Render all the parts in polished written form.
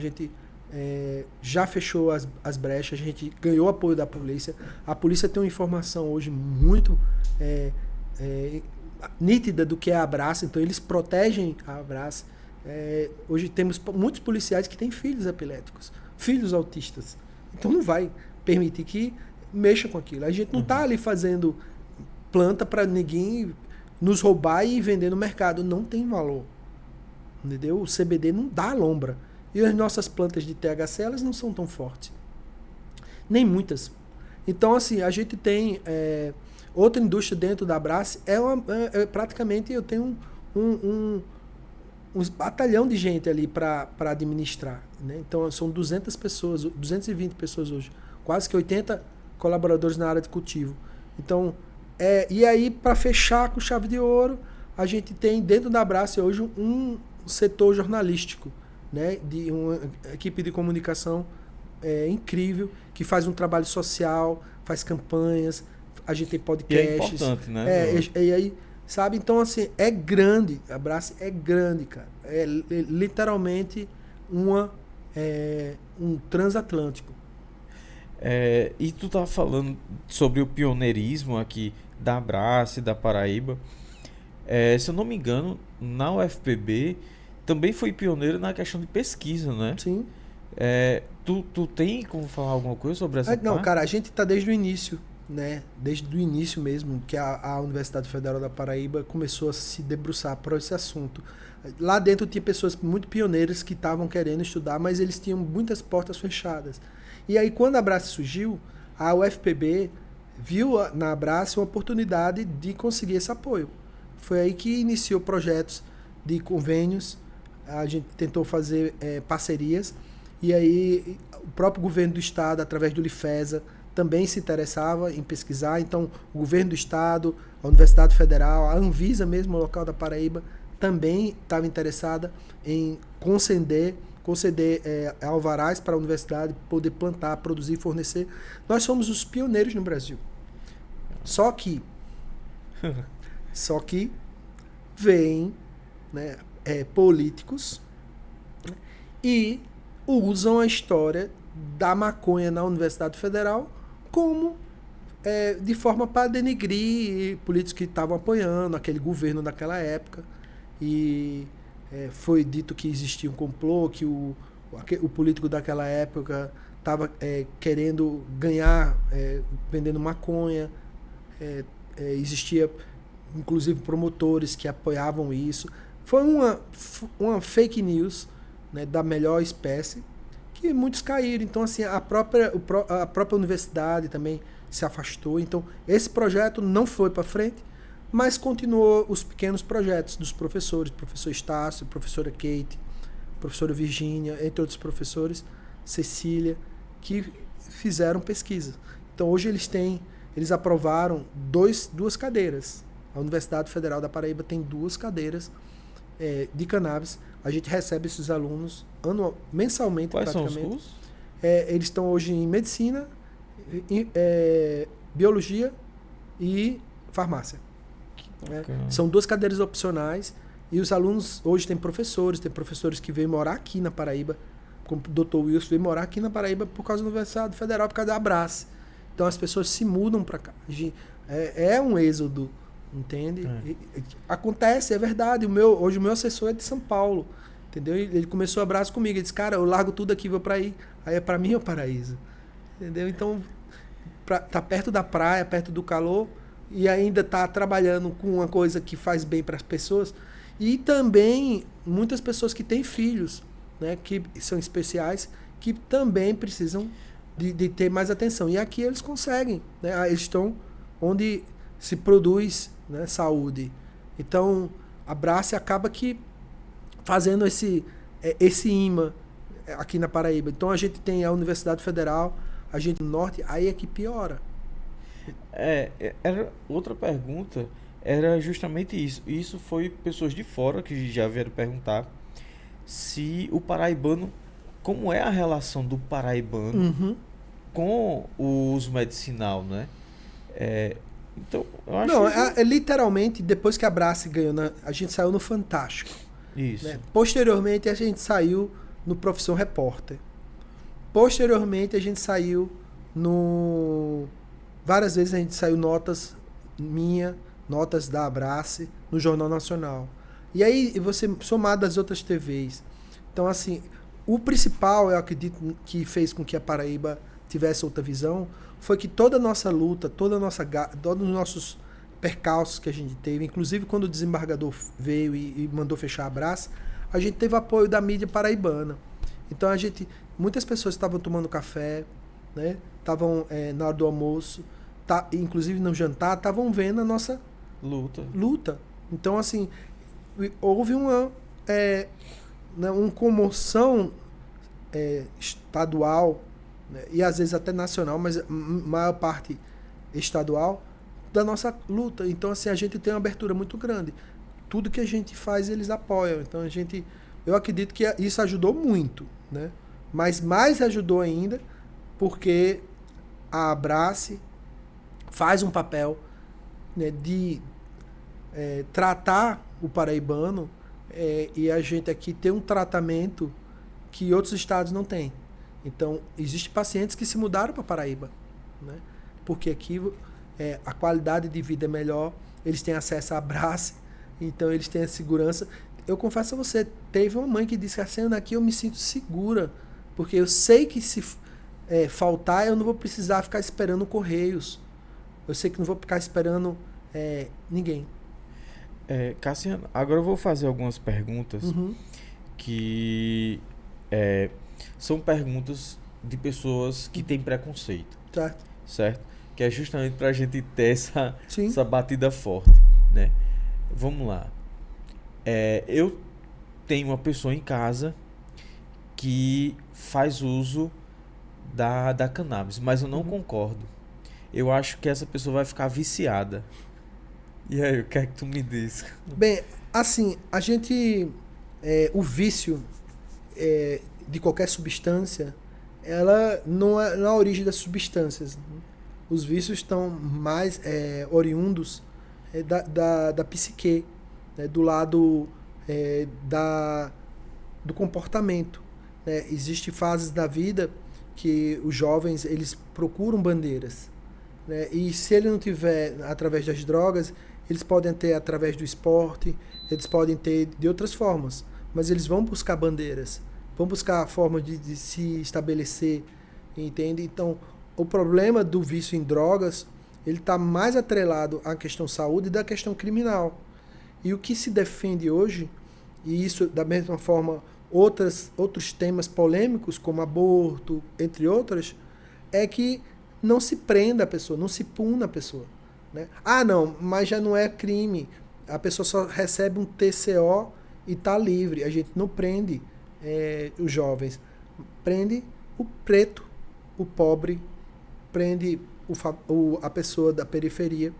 gente já fechou as brechas, a gente ganhou apoio da polícia. A polícia tem uma informação hoje muito nítida do que é a Abrace, então eles protegem a Abrace. Hoje temos muitos policiais que têm filhos epiléticos, filhos autistas. Então não vai permitir que mexa com aquilo. A gente não está ali fazendo planta para ninguém nos roubar e vender no mercado. Não tem valor. Entendeu? O CBD não dá lombra. E as nossas plantas de THC, elas não são tão fortes. Nem muitas. Então, assim, a gente tem outra indústria dentro da Abrace. Praticamente, eu tenho um batalhão de gente ali para administrar. Né? Então, são 200 pessoas, 220 pessoas hoje. Quase que 80 colaboradores na área de cultivo. Então, e aí, para fechar com chave de ouro, a gente tem dentro da Abrace hoje um setor jornalístico, né, de uma equipe de comunicação incrível, que faz um trabalho social, faz campanhas, a gente tem podcasts. E é importante, né? E aí, sabe? Então, assim, é grande, a Abrace é grande, cara. É literalmente um transatlântico. E tu tava falando sobre o pioneirismo aqui da Abrace, da Paraíba. Se eu não me engano, na UFPB também foi pioneiro na questão de pesquisa, né? Sim. Tu tem como falar alguma coisa sobre essa parte? Não, cara, a gente está desde o início, né? Desde o início mesmo, que a Universidade Federal da Paraíba começou a se debruçar por esse assunto. Lá dentro tinha pessoas muito pioneiras que estavam querendo estudar, mas eles tinham muitas portas fechadas. E aí, quando a Abrace surgiu, a UFPB viu na Abrace uma oportunidade de conseguir esse apoio. Foi aí que iniciou projetos de convênios, a gente tentou fazer parcerias, e aí o próprio governo do estado, através do Lifesa, também se interessava em pesquisar. Então, o governo do estado, a Universidade Federal, a Anvisa mesmo, o local da Paraíba, também estava interessada em conceder alvarás para a universidade poder plantar, produzir, fornecer. Nós somos os pioneiros no Brasil. Só que vêm, né, políticos, né, e usam a história da maconha na Universidade Federal como de forma para denegrir políticos que estavam apoiando aquele governo daquela época. E foi dito que existia um complô, que o político daquela época estava querendo ganhar vendendo maconha. Existia inclusive promotores que apoiavam isso. Foi uma fake news, né, da melhor espécie, que muitos caíram. Então, assim, a própria universidade também se afastou. Então, esse projeto não foi para frente, mas continuou os pequenos projetos dos professores, professor Estácio, professora Kate, professora Virgínia, entre outros professores, Cecília, que fizeram pesquisa. Então, hoje eles aprovaram duas cadeiras. A Universidade Federal da Paraíba tem 2 cadeiras de cannabis. A gente recebe esses alunos mensalmente. Quais praticamente. São os cursos? Eles estão hoje em medicina, biologia e farmácia. São 2 cadeiras opcionais. E os alunos hoje tem professores que vêm morar aqui na Paraíba, como o Dr. Wilson veio morar aqui na Paraíba por causa da Universidade Federal, por causa da Abrace. Então as pessoas se mudam para cá. É um êxodo. Entende? Acontece, é verdade. Hoje o meu assessor é de São Paulo. Entendeu? Ele começou a Abrace comigo. Ele disse, cara, eu largo tudo aqui, vou para aí. Aí para mim é o paraíso. Entendeu? Então, tá perto da praia, perto do calor, e ainda tá trabalhando com uma coisa que faz bem para as pessoas. E também muitas pessoas que têm filhos, né, que são especiais, que também precisam de ter mais atenção. E aqui eles conseguem. Né? Eles estão onde se produz, né, saúde. Então, a Abrace acaba que fazendo esse imã aqui na Paraíba. Então, a gente tem a Universidade Federal, a gente no Norte, aí é que piora. Era outra pergunta, era justamente isso. Isso foi pessoas de fora que já vieram perguntar se o paraibano, como é a relação do paraibano com o uso medicinal, né? Então, eu acho literalmente, depois que a Abrace ganhou, a gente saiu no Fantástico. Isso. Né? Posteriormente, a gente saiu no Profissão Repórter. Posteriormente, a gente saiu no... Várias vezes a gente saiu notas da Abrace, no Jornal Nacional. E aí, você somado às outras TVs. Então, assim, o principal, eu acredito, que fez com que a Paraíba tivesse outra visão, foi que toda a nossa luta, todos os nossos percalços que a gente teve, inclusive quando o desembargador veio e mandou fechar a Abrace, a gente teve apoio da mídia paraibana. Então, muitas pessoas estavam tomando café, né? Estavam na hora do almoço, inclusive no jantar, estavam vendo a nossa luta. Então, assim, houve uma comoção estadual, né? E às vezes até nacional, mas a maior parte estadual, da nossa luta. Então, assim, a gente tem uma abertura muito grande. Tudo que a gente faz, eles apoiam. Então, eu acredito que isso ajudou muito, né? Mas mais ajudou ainda porque a Abrace faz um papel, né, de tratar o paraibano, e a gente aqui tem um tratamento que outros estados não têm. Então, existem pacientes que se mudaram para Paraíba, né? Porque aqui a qualidade de vida é melhor, eles têm acesso à Abrace, então eles têm a segurança. Eu confesso a você, teve uma mãe que disse assim: aqui eu me sinto segura, porque eu sei que se faltar, eu não vou precisar ficar esperando Correios. Eu sei que não vou ficar esperando ninguém. Cassiano, agora eu vou fazer algumas perguntas que são perguntas de pessoas que têm preconceito. Certo? Que é justamente para a gente ter essa batida forte, né? Vamos lá. Eu tenho uma pessoa em casa que faz uso da cannabis, mas eu não concordo. Eu acho que essa pessoa vai ficar viciada. E aí, o que é que tu me diz? Bem, assim, a gente... o vício de qualquer substância, ela não é na origem das substâncias. Os vícios estão mais oriundos da psique, né, do lado do comportamento. Né? Existem fases da vida que os jovens eles procuram bandeiras. Né? E se ele não tiver através das drogas, eles podem ter através do esporte, eles podem ter de outras formas, mas eles vão buscar bandeiras, vão buscar a forma de se estabelecer, entende? Então, o problema do vício em drogas, ele está mais atrelado à questão saúde e da questão criminal. E o que se defende hoje, e isso da mesma forma outros temas polêmicos, como aborto, entre outras, é que não se prenda a pessoa, não se puna a pessoa. Né? Ah, não, mas já não é crime. A pessoa só recebe um TCO e está livre. A gente não prende os jovens. Prende o preto, o pobre, prende a pessoa da periferia,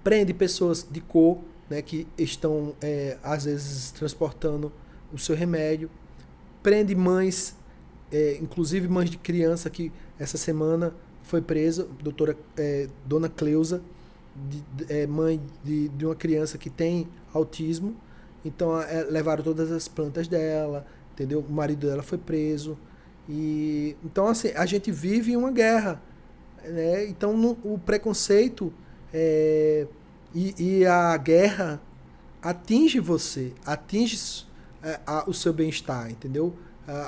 prende pessoas de cor, né, que estão, às vezes, transportando o seu remédio, prende mães, inclusive mães de criança que essa semana foi presa, Dona Cleusa, mãe de uma criança que tem autismo. Então levaram todas as plantas dela, entendeu? O marido dela foi preso. Então, assim, a gente vive uma guerra, né? Então o preconceito e a guerra atinge você, atinge o seu bem-estar, entendeu?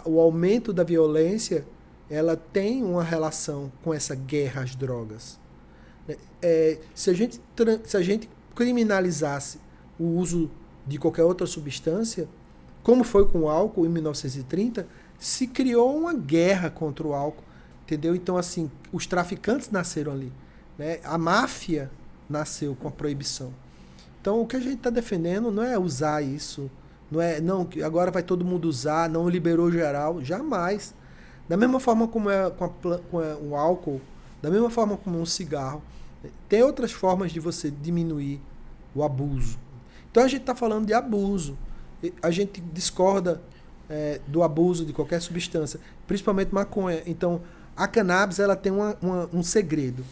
O aumento da violência, ela tem uma relação com essa guerra às drogas. Se a gente criminalizasse o uso de qualquer outra substância, como foi com o álcool em 1930, se criou uma guerra contra o álcool, entendeu? Então, assim, os traficantes nasceram ali, né? A máfia nasceu com a proibição. Então, o que a gente está defendendo não é usar isso, não, agora vai todo mundo usar, não liberou geral, jamais. Da mesma forma como com o álcool, da mesma forma como um cigarro, tem outras formas de você diminuir o abuso. Então a gente está falando de abuso. A gente discorda do abuso de qualquer substância, principalmente maconha. Então a cannabis ela tem um segredo.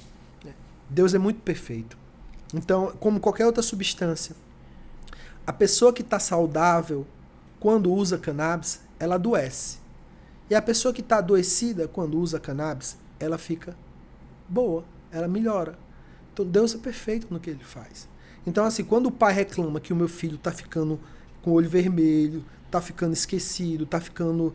Deus é muito perfeito. Então, como qualquer outra substância, a pessoa que está saudável, quando usa cannabis, ela adoece. E a pessoa que está adoecida, quando usa cannabis, ela fica boa, ela melhora. Então Deus é perfeito no que ele faz. Então, assim, quando o pai reclama que o meu filho está ficando com o olho vermelho, está ficando esquecido, está ficando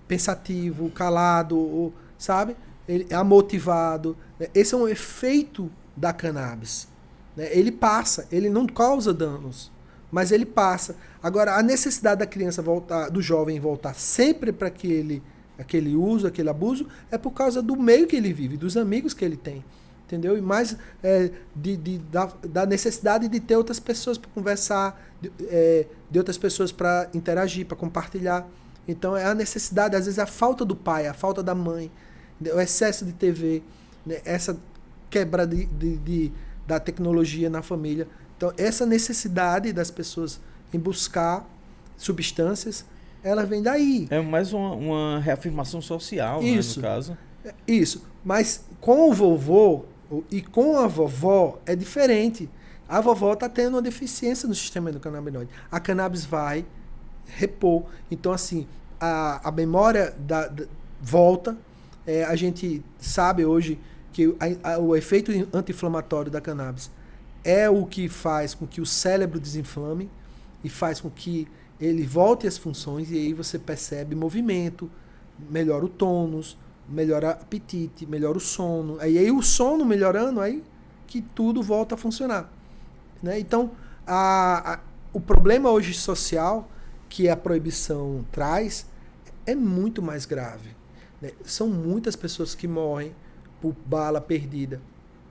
pensativo, calado, sabe? Ele é amotivado. Esse é um efeito da cannabis. Né? Ele passa, ele não causa danos, mas ele passa. Agora, a necessidade da criança voltar, do jovem voltar sempre para aquele uso, aquele abuso, é por causa do meio que ele vive, dos amigos que ele tem. Entendeu? E mais da necessidade de ter outras pessoas para conversar, de outras pessoas para interagir, para compartilhar. Então é a necessidade, às vezes a falta do pai, a falta da mãe, o excesso de TV, né? Essa quebra da tecnologia na família. Então essa necessidade das pessoas em buscar substâncias, ela vem daí. É mais uma reafirmação social, isso, né, no caso. Isso. Mas com o vovô e com a vovó é diferente. A vovó está tendo uma deficiência no sistema endocannabinoide. A cannabis vai repor. Então, assim, a memória volta. A gente sabe hoje que o efeito anti-inflamatório da cannabis é o que faz com que o cérebro desinflame e faz com que ele volte às funções, e aí você percebe movimento, melhora o tônus, melhora o apetite, melhora o sono. Aí o sono melhorando, aí que tudo volta a funcionar. Né? Então, o problema hoje social que a proibição traz é muito mais grave. Né? São muitas pessoas que morrem por bala perdida.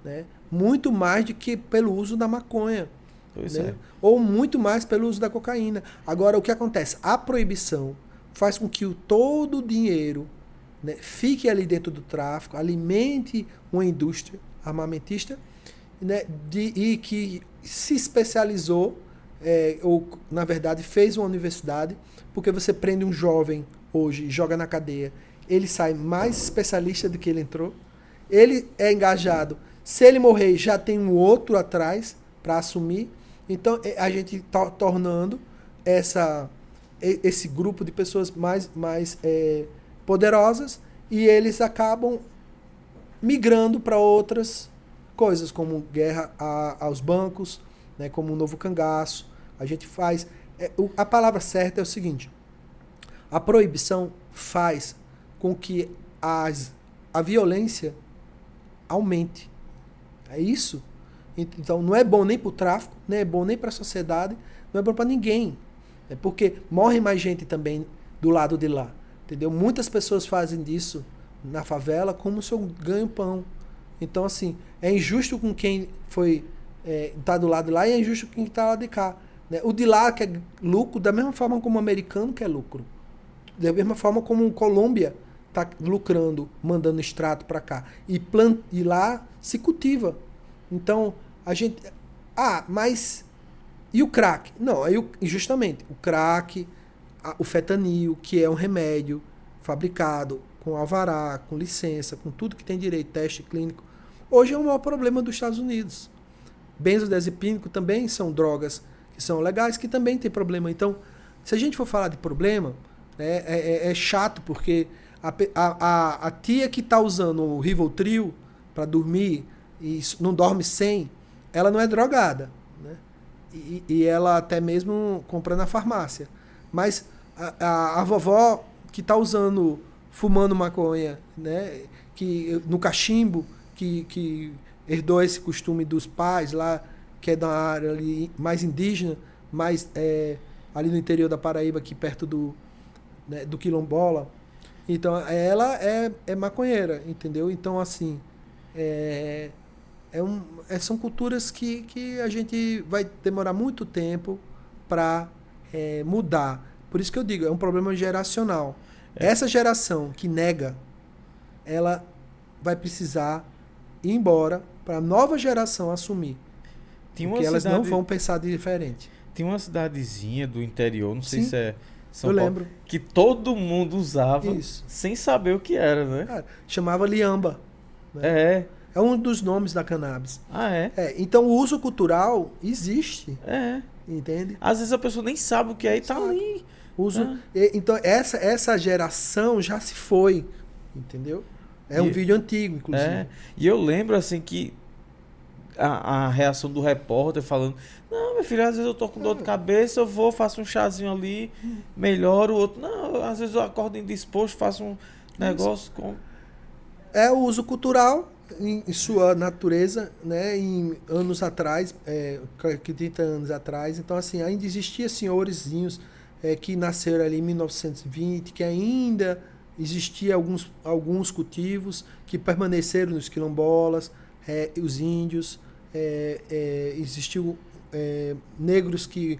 Né? Muito mais do que pelo uso da maconha. Pois né? é. Ou muito mais pelo uso da cocaína. Agora, o que acontece? A proibição faz com que todo o dinheiro, né, fique ali dentro do tráfico, alimente uma indústria armamentista, né, e que se especializou, ou na verdade fez uma universidade, porque você prende um jovem hoje e joga na cadeia, ele sai mais especialista do que ele entrou, ele é engajado, se ele morrer já tem um outro atrás para assumir. Então a gente está tornando esse grupo de pessoas mais poderosas, e eles acabam migrando para outras coisas, como guerra aos bancos, né, como o novo cangaço. A gente faz... a palavra certa é o seguinte: a proibição faz com que a violência aumente. É isso. Então não é bom nem para o tráfico, não é bom nem para a sociedade, não é bom para ninguém. É porque morre mais gente também do lado de lá. Entendeu? Muitas pessoas fazem disso na favela como seu ganho-pão. Então, assim, é injusto com quem tá do lado de lá, e é injusto com quem está lá de cá. Né? O de lá quer lucro da mesma forma como o americano quer lucro. Da mesma forma como o Colômbia está lucrando, mandando extrato para cá. E lá se cultiva. Então, a gente... mas... E o crack? Não, aí justamente, o crack, o fentanil, que é um remédio fabricado com alvará, com licença, com tudo que tem direito, teste clínico, hoje é o maior problema dos Estados Unidos. Benzodiazepínico também são drogas que são legais, que também tem problema. Então, se a gente for falar de problema, é chato, porque a tia que está usando o Rivotril para dormir e não dorme sem, ela não é drogada, né? E ela até mesmo compra na farmácia. Mas a vovó que está fumando maconha, né, no cachimbo, que herdou esse costume dos pais lá, que é da área ali mais indígena, mais ali no interior da Paraíba, aqui perto do Quilombola. Então, ela é maconheira, entendeu? Então, assim, são culturas que a gente vai demorar muito tempo para mudar. Por isso que eu digo, é um problema geracional. Essa geração que nega, ela vai precisar ir embora para a nova geração assumir. Porque elas não vão pensar diferente. Tinha uma cidadezinha do interior, não sei Sim, se é São eu Paulo, lembro. que todo mundo usava Isso. sem saber o que era, né? Cara, chamava liamba. Né? É um dos nomes da cannabis. Então o uso cultural existe. Entende? Às vezes a pessoa nem sabe o que é e tá ali Então, essa geração já se foi, entendeu? É um vídeo antigo, inclusive. E eu lembro, assim, que a reação do repórter falando: não, meu filho, às vezes eu tô com dor de cabeça, eu vou, faço um chazinho ali, melhoro. O outro: não, às vezes eu acordo indisposto, faço um negócio com... É o uso cultural em sua natureza, né? Em anos atrás, 30 anos atrás. Então, assim, ainda existia senhorizinhos que nasceram ali em 1920, que ainda existia alguns cultivos que permaneceram nos quilombolas, os índios, existiu negros que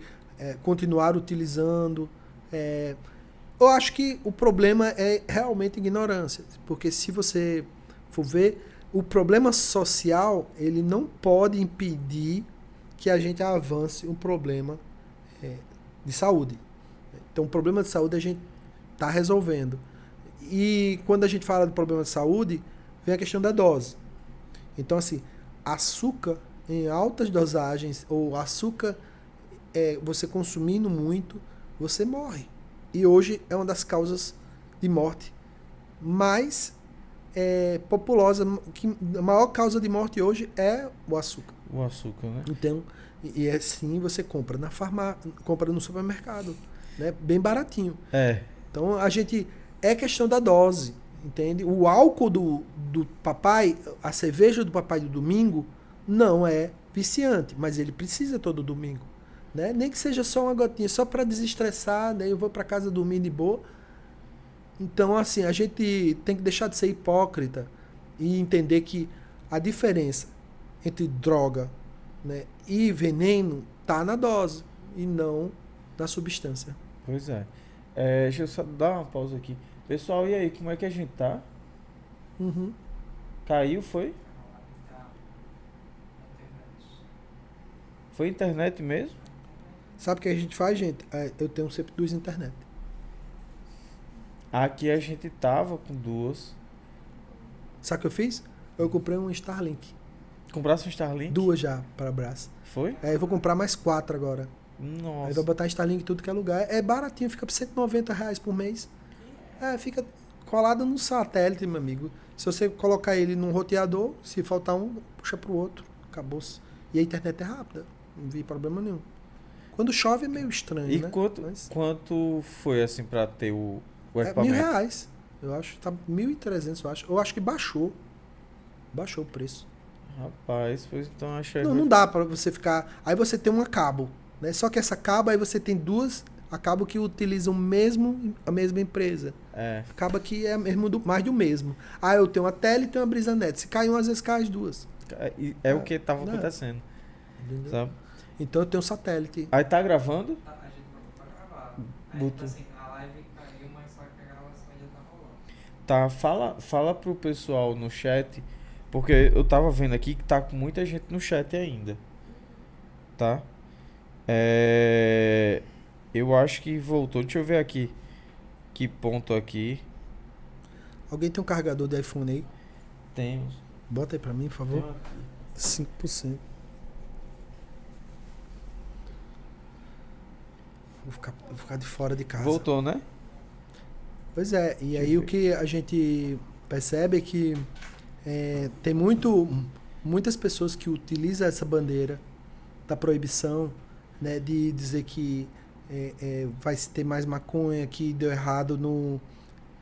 continuaram utilizando. Eu acho que o problema é realmente ignorância, porque se você for ver, o problema social ele não pode impedir que a gente avance um problema de saúde. Então, o problema de saúde a gente está resolvendo. E quando a gente fala de problema de saúde, vem a questão da dose. Então, assim, açúcar em altas dosagens, ou açúcar você consumindo muito, você morre. E hoje é uma das causas de morte mais populosa. A maior causa de morte hoje é o açúcar. O açúcar, né? Então, e assim você compra na farmácia, compra no supermercado, né? Bem baratinho. Então, é questão da dose, entende? O álcool do papai, a cerveja do papai do domingo, não é viciante, mas ele precisa todo domingo. Né? Nem que seja só uma gotinha, só para desestressar, né? Eu vou para casa dormir de boa. Então, assim, a gente tem que deixar de ser hipócrita e entender que a diferença entre droga, né, e veneno tá na dose e não na substância. Pois é. Deixa eu só dar uma pausa aqui. Pessoal, e aí, como é que a gente tá? Caiu, foi? Foi internet mesmo? Sabe o que a gente faz, gente? Eu tenho sempre 2 internet. Aqui a gente tava com 2. Sabe o que eu fiz? Eu comprei um Starlink. Comprasse um Starlink? 2 já para abraço. Foi? Eu vou comprar mais 4 agora. Nossa. Aí vou botar Starlink em tudo que é lugar. É baratinho, fica por R$190 por mês. Fica colado no satélite, meu amigo. Se você colocar ele num roteador, se faltar um, puxa pro outro. Acabou-se. E a internet é rápida. Não vi problema nenhum. Quando chove é meio estranho, e né? Quanto foi, assim, pra ter o equipamento? R$1.000, eu acho. Tá 1.300, eu acho. Eu acho que baixou. Baixou o preço. Rapaz, pois então achei... Não dá pra você ficar... Aí você tem uma cabo, né? Só que essa cabo, aí você tem 2... A cabo que utilizam a mesma empresa. Acaba que é mesmo mais do mesmo. Eu tenho uma tele e tenho uma BrisaNet. Se cai uma, às vezes cai as duas. O que tava acontecendo. Entendeu? Sabe? Então eu tenho satélite. Aí tá gravando? A gente vai gravar. Tipo assim, a live caiu, mas só que a gravação ainda tá rolando. Tá, fala pro pessoal no chat, porque eu tava vendo aqui que tá com muita gente no chat ainda. Tá? Eu acho que voltou. Deixa eu ver aqui. Que ponto aqui. Alguém tem um carregador de iPhone aí? Temos. Bota aí pra mim, por favor. 5%. Vou ficar de fora de casa. Voltou, né? Pois é. E aí o que a gente percebe é que tem muitas pessoas que utilizam essa bandeira da proibição, né, de dizer que vai se ter mais maconha, que deu errado no...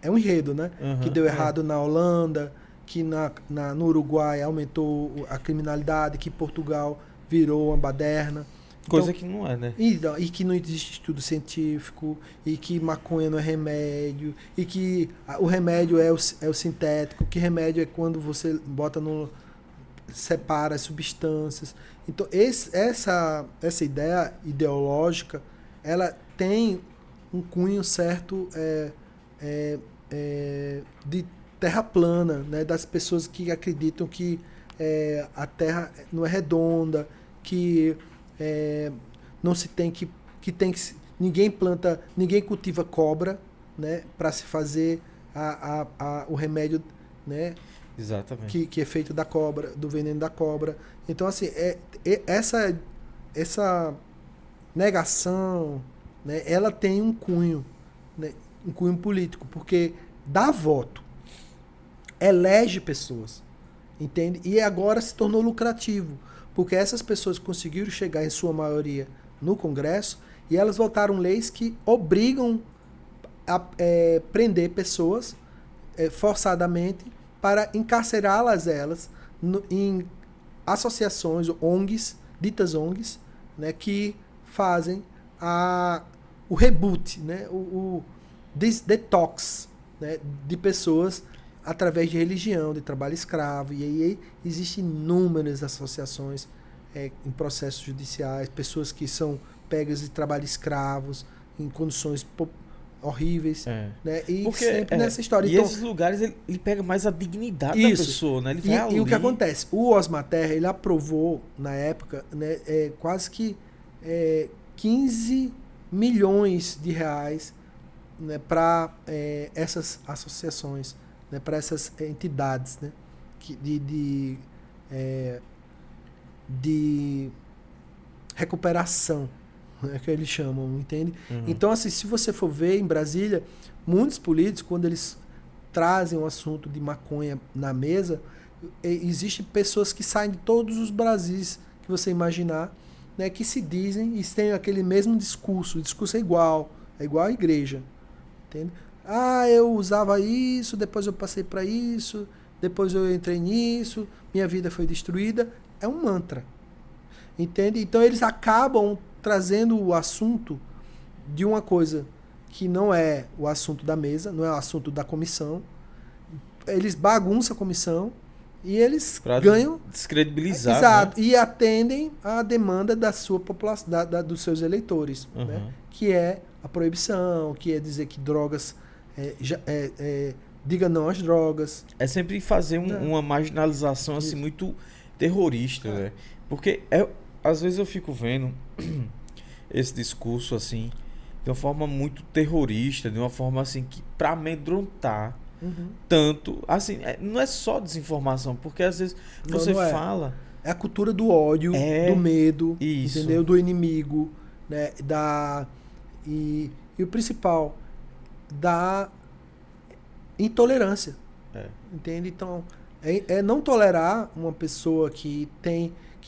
É um enredo, né? Que deu errado na Holanda, que no Uruguai aumentou a criminalidade, que Portugal virou uma baderna. Coisa que não é, né? E que não existe estudo científico, e que maconha não é remédio, e que o remédio é o sintético, que remédio é quando você bota separa as substâncias. Então, essa ideia ideológica, ela tem um cunho certo de terra plana, né? Das pessoas que acreditam que a terra não é redonda, que não se tem que ninguém cultiva cobra, né, para se fazer o remédio, né, exatamente, que é feito da cobra, do veneno da cobra. Então, assim, essa negação né, ela tem um cunho, né, um cunho político, porque dá voto, elege pessoas, entende? E agora se tornou lucrativo, porque essas pessoas conseguiram chegar em sua maioria no Congresso e elas votaram leis que obrigam a prender pessoas forçadamente para encarcerá-las em associações, ONGs, ditas ONGs, né, que fazem o reboot, né, o detox, né, de pessoas através de religião, de trabalho escravo. E aí existem inúmeras associações em processos judiciais, pessoas que são pegas de trabalho escravos, em condições horríveis, né? E porque, sempre nessa história. E então, esses lugares ele pega mais a dignidade isso. da pessoa, né? Ele vai ali. E o que acontece? O Osmar Terra, ele aprovou, na época, né, quase que 15 milhões de reais, né, para essas associações, né, para essas entidades, né, de recuperação, né, que eles chamam, entende? Uhum. Então, assim, se você for ver em Brasília, muitos políticos, quando eles trazem o assunto de maconha na mesa, existem pessoas que saem de todos os Brasis que você imaginar, né, que se dizem e têm aquele mesmo discurso. O discurso é igual à igreja, entende? Ah, eu usava isso, depois eu passei para isso, depois eu entrei nisso, minha vida foi destruída. É um mantra, entende? Então eles acabam trazendo o assunto de uma coisa que não é o assunto da mesa, não é o assunto da comissão. Eles bagunçam a comissão e eles ganham... descredibilizar. Exato. Né? E atendem à demanda da sua população, dos seus eleitores, né? Que é a proibição, que é dizer que drogas... diga não às drogas. É sempre fazer uma marginalização assim, muito terrorista, né? Porque às vezes eu fico vendo esse discurso assim de uma forma muito terrorista, de uma forma assim que para amedrontar tanto, assim, não é só desinformação, porque às vezes você fala, é a cultura do ódio, do medo, entendeu? Do inimigo, né? E o principal, da intolerância, entende? Então é não tolerar uma pessoa que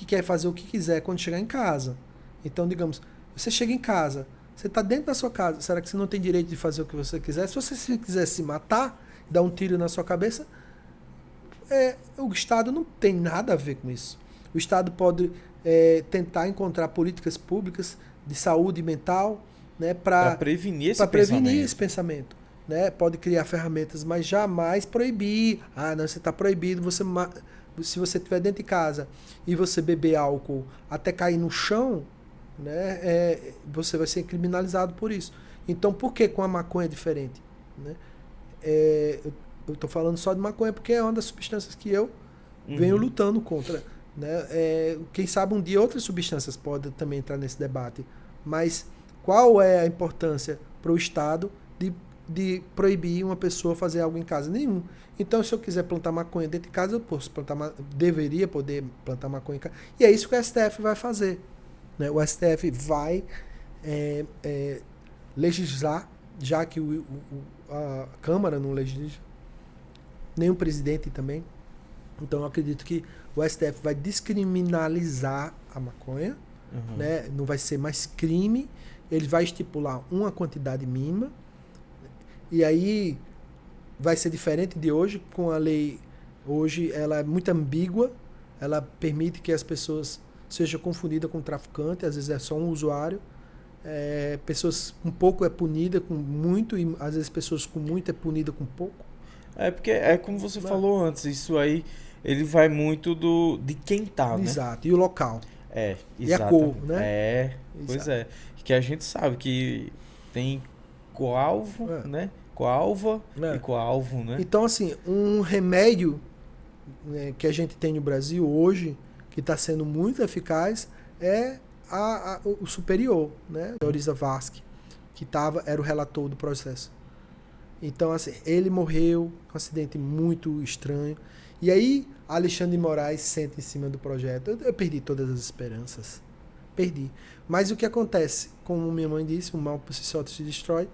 quer fazer o que quiser quando chegar em casa. Então, digamos, você chega em casa, você está dentro da sua casa, será que você não tem direito de fazer o que você quiser? Se você quiser se matar, dar um tiro na sua cabeça, o Estado não tem nada a ver com isso. O Estado pode tentar encontrar políticas públicas de saúde mental, né, para prevenir esse pensamento. Né? Pode criar ferramentas, mas jamais proibir. Ah, não, você está proibido. Se você estiver dentro de casa e você beber álcool até cair no chão, né, você vai ser criminalizado por isso. Então, por que com a maconha é diferente? Né? Eu estou falando só de maconha porque é uma das substâncias que eu venho lutando contra. Né? Quem sabe um dia outras substâncias podem também entrar nesse debate. Mas qual é a importância para o Estado de proibir uma pessoa fazer algo em casa? Nenhum. Então, se eu quiser plantar maconha dentro de casa, eu posso deveria poder plantar maconha em casa. E é isso que o STF vai fazer. Né? O STF vai legislar, já que a Câmara não legisla, nem o presidente também. Então, eu acredito que o STF vai descriminalizar a maconha, né? Não vai ser mais crime, ele vai estipular uma quantidade mínima. E aí vai ser diferente de hoje, com a lei. Hoje ela é muito ambígua, ela permite que as pessoas sejam confundidas com traficante, às vezes é só um usuário. Pessoas com pouco é punida com muito, e às vezes pessoas com muito é punida com pouco. Porque como você falou antes, isso aí ele vai muito de quem tá, né? Exato, e o local. E a cor, né? Pois é. Que a gente sabe que tem coalvo, né? Coalva e coalvo, né? Então, assim, um remédio, né, que a gente tem no Brasil hoje, que está sendo muito eficaz, é o superior, né? Teoriza Vasque, que era o relator do processo. Então, assim, ele morreu, um acidente muito estranho. E aí, Alexandre de Moraes senta em cima do projeto. Eu perdi todas as esperanças. perdi. Mas o que acontece? Como minha mãe disse, o mal por si só se destrói.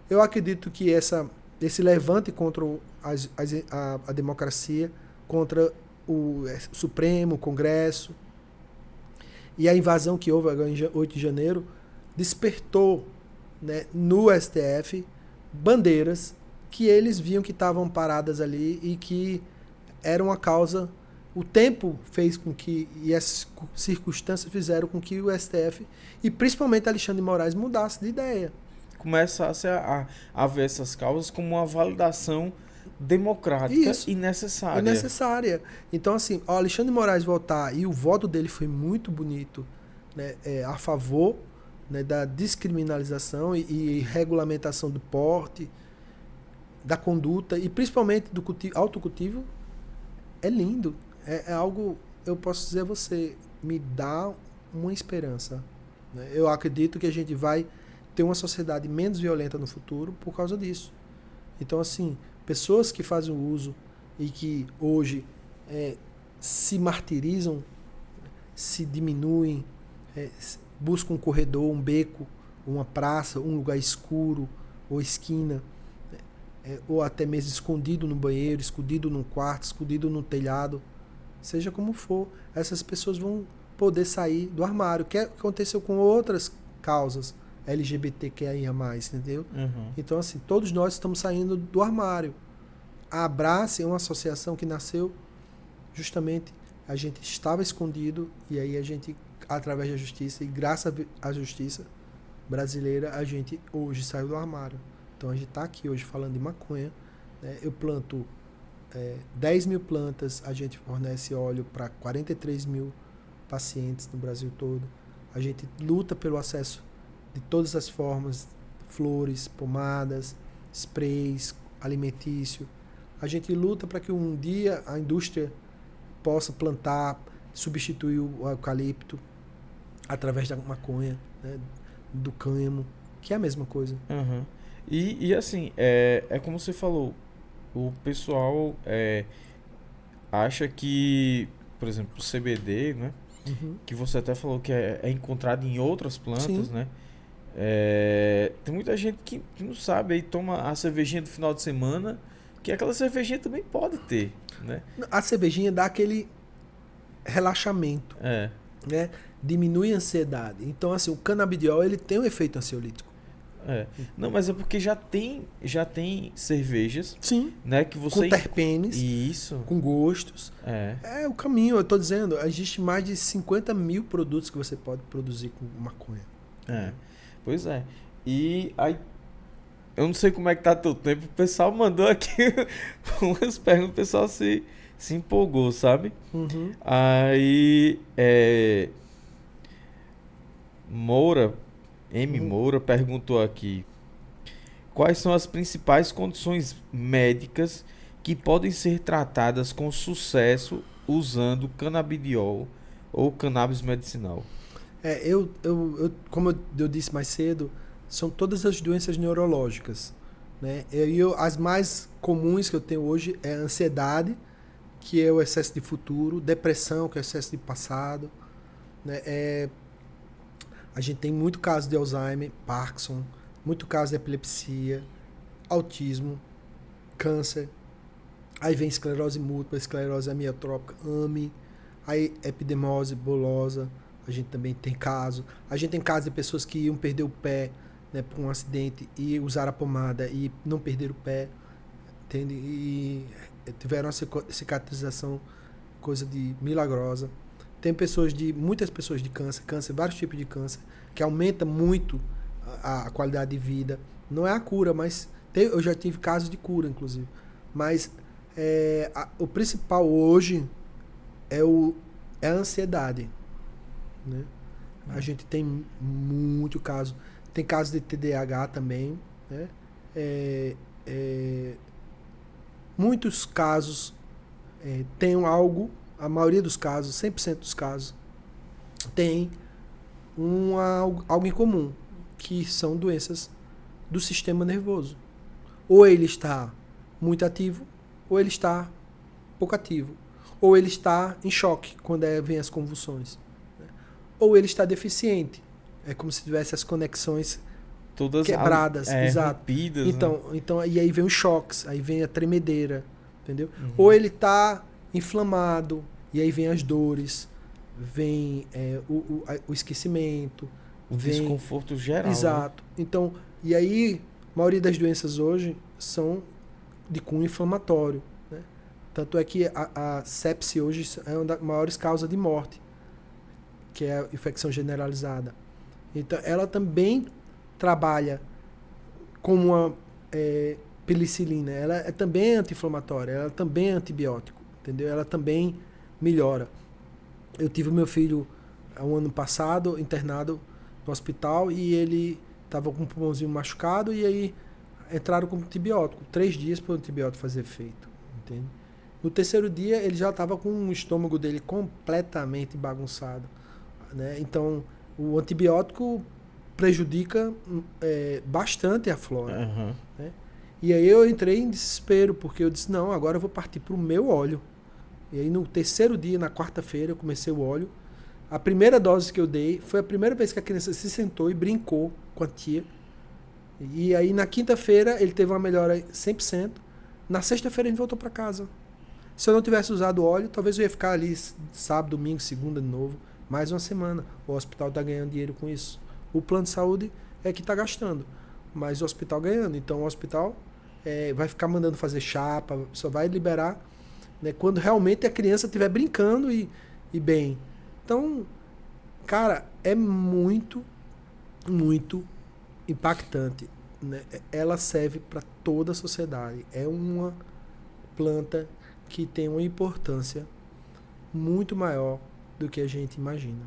Eu acredito que esse levante contra a democracia, contra o Supremo, o Congresso, e a invasão que houve agora em 8 de janeiro, despertou, né, no STF bandeiras que eles viam que estavam paradas ali e que era uma causa. O tempo fez com que, e as circunstâncias fizeram com que o STF, e principalmente Alexandre de Moraes, mudasse de ideia. Começasse a ver essas causas como uma validação democrática Isso. e necessária. E necessária. Então, assim, o Alexandre de Moraes votar, e o voto dele foi muito bonito, né, a favor, né, da descriminalização e regulamentação do porte, da conduta, e principalmente do autocultivo, é lindo. É algo, eu posso dizer a você, me dá uma esperança. Né? Eu acredito que a gente vai ter uma sociedade menos violenta no futuro por causa disso. Então, assim, pessoas que fazem uso e que hoje se martirizam, se diminuem, buscam um corredor, um beco, uma praça, um lugar escuro ou esquina, ou até mesmo escondido no banheiro, escondido num quarto, escondido no telhado, seja como for, essas pessoas vão poder sair do armário, que aconteceu com outras causas LGBTQIA+, entendeu? Uhum. Então, assim, todos nós estamos saindo do armário. A Abrace é uma associação que nasceu justamente, a gente estava escondido, e aí a gente, através da justiça, e graças à justiça brasileira, a gente hoje saiu do armário. Então a gente está aqui hoje falando de maconha, né? Eu planto 10 mil plantas, a gente fornece óleo para 43 mil pacientes no Brasil todo. A gente luta pelo acesso de todas as formas, flores, pomadas, sprays, alimentício. A gente luta para que um dia a indústria possa plantar, substituir o eucalipto através da maconha, né? Do cânhamo, que é a mesma coisa. Uhum. E assim, é como você falou, o pessoal acha que, por exemplo, o CBD, né? Uhum. Que você até falou que é encontrado em outras plantas, Sim. né? Tem muita gente que não sabe, aí toma a cervejinha do final de semana, que aquela cervejinha também pode ter, né? A cervejinha dá aquele relaxamento, né? Diminui a ansiedade. Então, assim, o canabidiol, ele tem um efeito ansiolítico. Não, mas é porque já tem cervejas, Sim. né, que você... Com terpenes, Isso. com gostos. É o caminho, eu tô dizendo. Existe mais de 50 mil produtos que você pode produzir com maconha. Pois é. E aí, eu não sei como é que tá teu tempo, o pessoal mandou aqui umas perguntas, o pessoal se empolgou, sabe? Uhum. Aí, Moura perguntou aqui: quais são as principais condições médicas que podem ser tratadas com sucesso usando canabidiol ou cannabis medicinal? Como eu disse mais cedo, são todas as doenças neurológicas, né? As mais comuns que eu tenho hoje é a ansiedade, que é o excesso de futuro, depressão, que é o excesso de passado, né? A gente tem muito caso de Alzheimer, Parkinson, muito caso de epilepsia, autismo, câncer. Aí vem esclerose múltipla, esclerose amiotrópica, AME, aí epidemose bulosa. A gente também tem caso. A gente tem caso de pessoas que iam perder o pé, né, por um acidente e usaram a pomada e não perderam o pé, entende? E tiveram uma cicatrização, coisa de milagrosa. Tem muitas pessoas de câncer, vários tipos de câncer, que aumenta muito a qualidade de vida. Não é a cura, mas eu já tive casos de cura, inclusive. Mas o principal hoje é a ansiedade, né? A gente tem muito caso. Tem casos de TDAH também, né? Muitos casos têm algo. A maioria dos casos, 100% dos casos, tem algo em comum, que são doenças do sistema nervoso. Ou ele está muito ativo, ou ele está pouco ativo. Ou ele está em choque, quando vem as convulsões. ou ele está deficiente. É como se tivesse as conexões Todas quebradas, exato. rompidas, Então, e aí vem os choques, aí vem a tremedeira, entendeu? Uhum. Ou ele está inflamado, e aí vem as dores, vem o esquecimento, o vem... desconforto geral. Exato. Então, e aí, a maioria das doenças hoje são de cunho inflamatório, né? Tanto é que a sepse hoje é uma das maiores causas de morte, que é a infecção generalizada. Então, ela também trabalha como uma penicilina. Ela é também anti-inflamatória, ela também é antibiótico, entendeu? Ela também melhora. Eu tive meu filho o ano passado internado no hospital e ele estava com o pulmãozinho machucado e aí entraram com antibiótico. 3 dias para o antibiótico fazer efeito, entende? No terceiro dia ele já estava com o estômago dele completamente bagunçado, né? Então o antibiótico prejudica bastante a flora. Uhum. Né? E aí eu entrei em desespero, porque eu disse, não, agora eu vou partir para o meu óleo. E aí no terceiro dia, na quarta-feira, eu comecei o óleo. A primeira dose que eu dei foi a primeira vez que a criança se sentou e brincou com a tia. E aí na quinta-feira ele teve uma melhora 100%. Na sexta-feira ele voltou para casa. Se eu não tivesse usado óleo, talvez eu ia ficar ali sábado, domingo, segunda de novo, mais uma semana. O hospital está ganhando dinheiro com isso. O plano de saúde é que está gastando, mas o hospital ganhando. Então o hospital vai ficar mandando fazer chapa, só vai liberar, né, quando realmente a criança estiver brincando e bem. Então, cara, é muito, muito impactante, né? Ela serve para toda a sociedade. É uma planta que tem uma importância muito maior do que a gente imagina.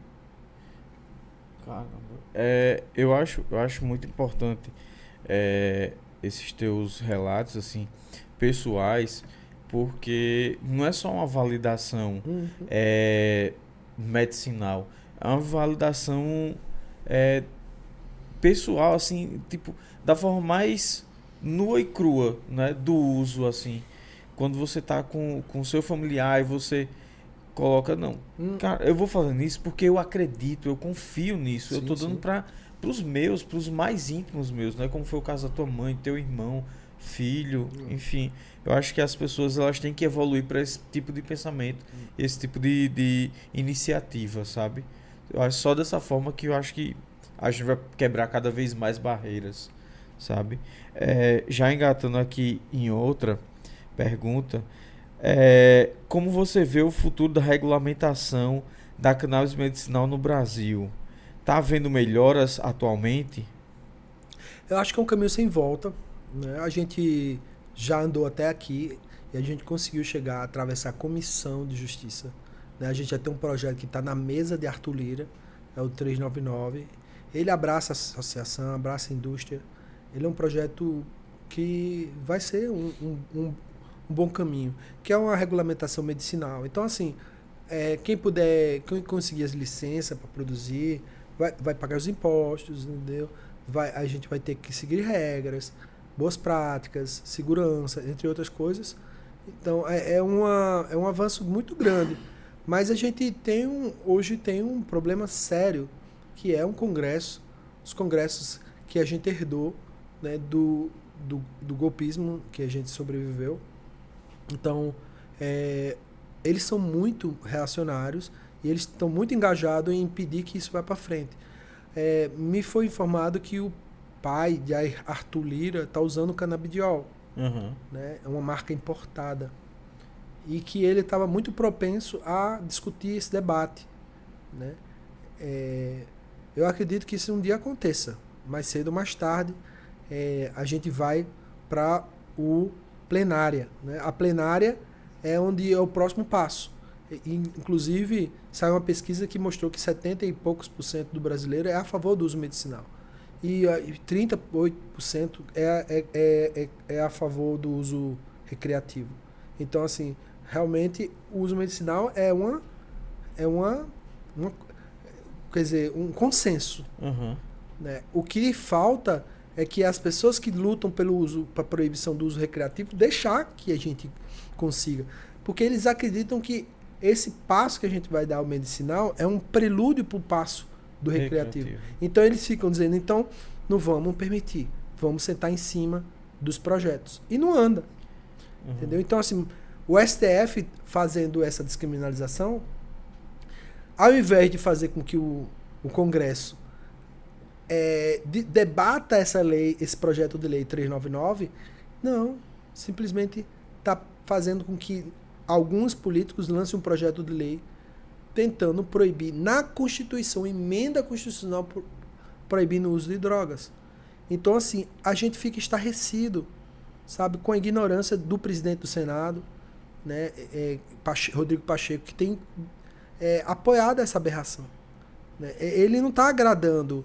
Caramba. Eu acho muito importante esses teus relatos assim pessoais, porque não é só uma validação medicinal, é uma validação pessoal, assim, tipo, da forma mais nua e crua, né, do uso, assim. Quando você tá com o seu familiar e você coloca, não, cara, eu vou fazendo isso porque eu acredito, eu confio nisso, eu tô dando pros mais íntimos meus, né? Como foi o caso da tua mãe, teu irmão, filho, enfim. Eu acho que as pessoas elas têm que evoluir para esse tipo de pensamento, esse tipo de iniciativa, sabe? Eu acho só dessa forma que eu acho que a gente vai quebrar cada vez mais barreiras, sabe? Já engatando aqui em outra pergunta, como você vê o futuro da regulamentação da cannabis medicinal no Brasil? Tá havendo melhoras atualmente? Eu acho que é um caminho sem volta, né? A gente já andou até aqui e a gente conseguiu chegar, atravessar a Comissão de Justiça, né? A gente já tem um projeto que está na mesa de Arthur Lira, é o 399. Ele abraça a associação, abraça a indústria. Ele é um projeto que vai ser um bom caminho, que é uma regulamentação medicinal. Então, assim, quem conseguir as licenças para produzir, vai pagar os impostos, entendeu? A gente vai ter que seguir regras, boas práticas, segurança, entre outras coisas. Então, é um avanço muito grande. Mas a gente hoje tem um problema sério, que é um congresso, os congressos que a gente herdou, né, do golpismo que a gente sobreviveu. Então, eles são muito reacionários e eles estão muito engajados em impedir que isso vá para frente. Me foi informado que o pai de Arthur Lira está usando canabidiol, né? É uma marca importada. E que ele estava muito propenso a discutir esse debate, né? Eu acredito que isso um dia aconteça. Mais cedo ou mais tarde, a gente vai para o plenária, né? A plenária é onde é o próximo passo. Inclusive, saiu uma pesquisa que mostrou que 70 e poucos % do brasileiro é a favor do uso medicinal. E 38% é a favor do uso recreativo. Então, assim, realmente, o uso medicinal é quer dizer, um consenso. Né? O que falta é que as pessoas que lutam pelo uso, para proibição do uso recreativo, deixar que a gente consiga. Porque eles acreditam que esse passo que a gente vai dar ao medicinal é um prelúdio para o passo do recreativo. Então eles ficam dizendo, então não vamos permitir, vamos sentar em cima dos projetos. E não anda. Entendeu? Então, assim, o STF fazendo essa descriminalização, ao invés de fazer com que o Congresso debata essa lei, esse projeto de lei 399, não, simplesmente está fazendo com que alguns políticos lancem um projeto de lei tentando proibir na Constituição, emenda constitucional proibindo o uso de drogas. Então, assim, a gente fica estarrecido, sabe, com a ignorância do presidente do Senado, né, Rodrigo Pacheco, que tem apoiado essa aberração. Né? Ele não está agradando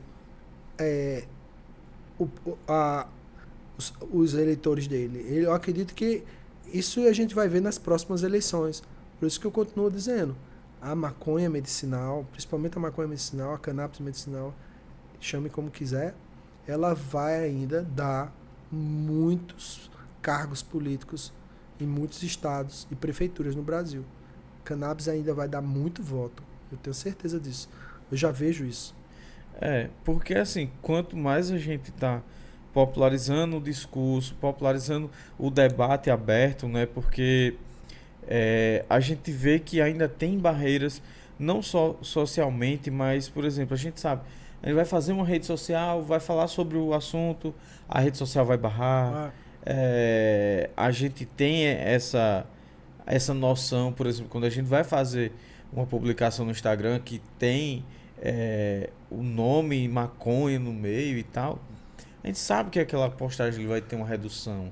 os eleitores dele. Eu acredito que isso a gente vai ver nas próximas eleições. Por isso que eu continuo dizendo, a maconha medicinal, principalmente a maconha medicinal, a cannabis medicinal, chame como quiser, ela vai ainda dar muitos cargos políticos em muitos estados e prefeituras no Brasil. Cannabis ainda vai dar muito voto. Eu tenho certeza disso. Eu já vejo isso. Porque assim, quanto mais a gente está popularizando o discurso, popularizando o debate aberto, né? Porque a gente vê que ainda tem barreiras, não só socialmente, mas, por exemplo, a gente sabe, a gente vai fazer uma rede social, vai falar sobre o assunto, a rede social vai barrar. A gente tem essa noção, por exemplo, quando a gente vai fazer uma publicação no Instagram que tem o nome maconha no meio e tal, a gente sabe que aquela postagem vai ter uma redução.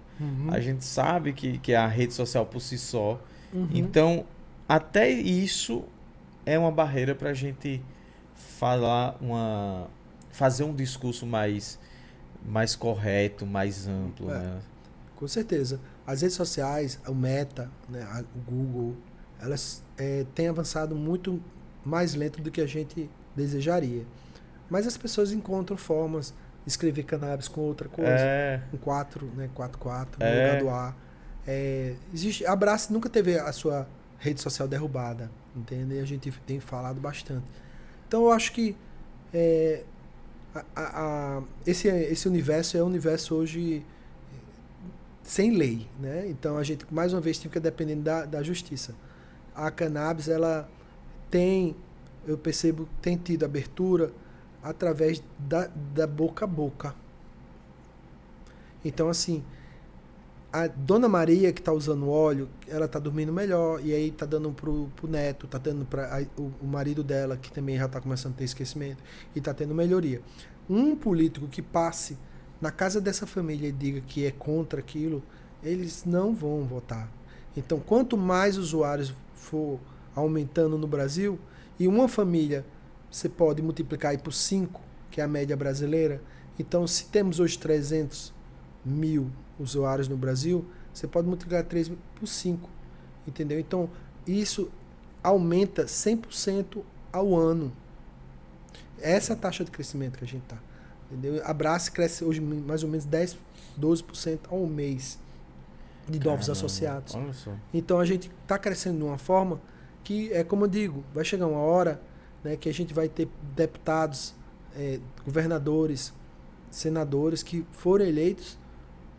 A gente sabe que a rede social por si só. Então, até isso é uma barreira para a gente fazer um discurso mais correto, mais amplo. Né? Com certeza. As redes sociais, o Meta, né, o Google, elas têm avançado muito mais lento do que a gente desejaria. Mas as pessoas encontram formas de escrever cannabis com outra coisa. Com 4, né, 44, no lugar do A. A Abrace nunca teve a sua rede social derrubada, entende? E a gente tem falado bastante. Então eu acho que esse universo é um universo hoje sem lei, né? Então a gente mais uma vez fica dependendo da justiça. A cannabis, ela eu percebo, tem tido abertura através da boca a boca. Então, assim, a Dona Maria, que está usando óleo, ela está dormindo melhor, e aí está dando pro neto, está dando para o marido dela, que também já está começando a ter esquecimento, e está tendo melhoria. Um político que passe na casa dessa família e diga que é contra aquilo, eles não vão votar. Então, quanto mais usuários for aumentando no Brasil, e uma família você pode multiplicar aí por 5, que é a média brasileira. Então, se temos hoje 300 mil usuários no Brasil, você pode multiplicar 3 por 5. Entendeu? Então, isso aumenta 100% ao ano. Essa é a taxa de crescimento que a gente está. Entendeu? A Abrace cresce hoje mais ou menos 10, 12% ao mês de novos associados. Olha só. Então, a gente está crescendo de uma forma que, como eu digo, vai chegar uma hora, né, que a gente vai ter deputados, governadores, senadores que foram eleitos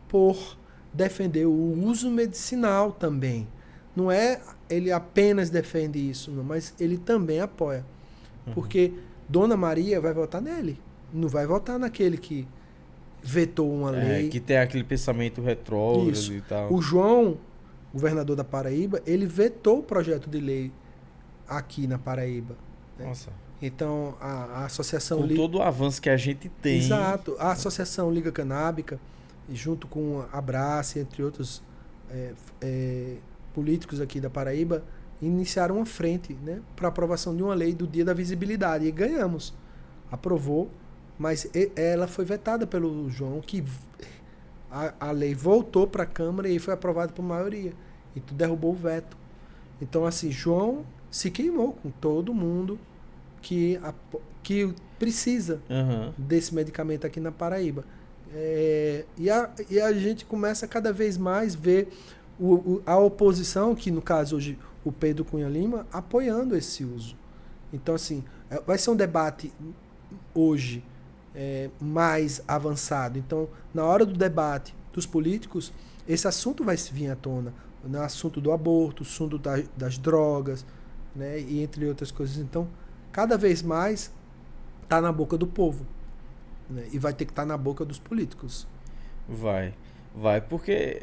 por defender o uso medicinal também. Não é ele apenas defende isso, não, mas ele também apoia. Porque Dona Maria vai votar nele, não vai votar naquele que vetou uma lei. Que tem aquele pensamento retrógrado e tal. O João, governador da Paraíba, ele vetou o projeto de lei aqui na Paraíba. Né? Nossa. Então, a associação... Com todo o avanço que a gente tem... Exato. A Associação Liga Canábica, junto com a Abrace, entre outros políticos aqui da Paraíba, iniciaram uma frente, né, para aprovação de uma lei do Dia da Visibilidade. E ganhamos. Aprovou, mas ela foi vetada pelo João, que a lei voltou para a Câmara e foi aprovada por maioria. E tu derrubou o veto. Então, assim, João se queimou com todo mundo que precisa desse medicamento aqui na Paraíba. E a gente começa cada vez mais ver a oposição, que no caso hoje o Pedro Cunha Lima apoiando esse uso. Então, assim, vai ser um debate hoje mais avançado. Então, na hora do debate dos políticos, esse assunto vai vir à tona. O assunto do aborto, o assunto das drogas, né? E entre outras coisas. Então, cada vez mais está na boca do povo, né? E vai ter que estar na boca dos políticos. Vai, porque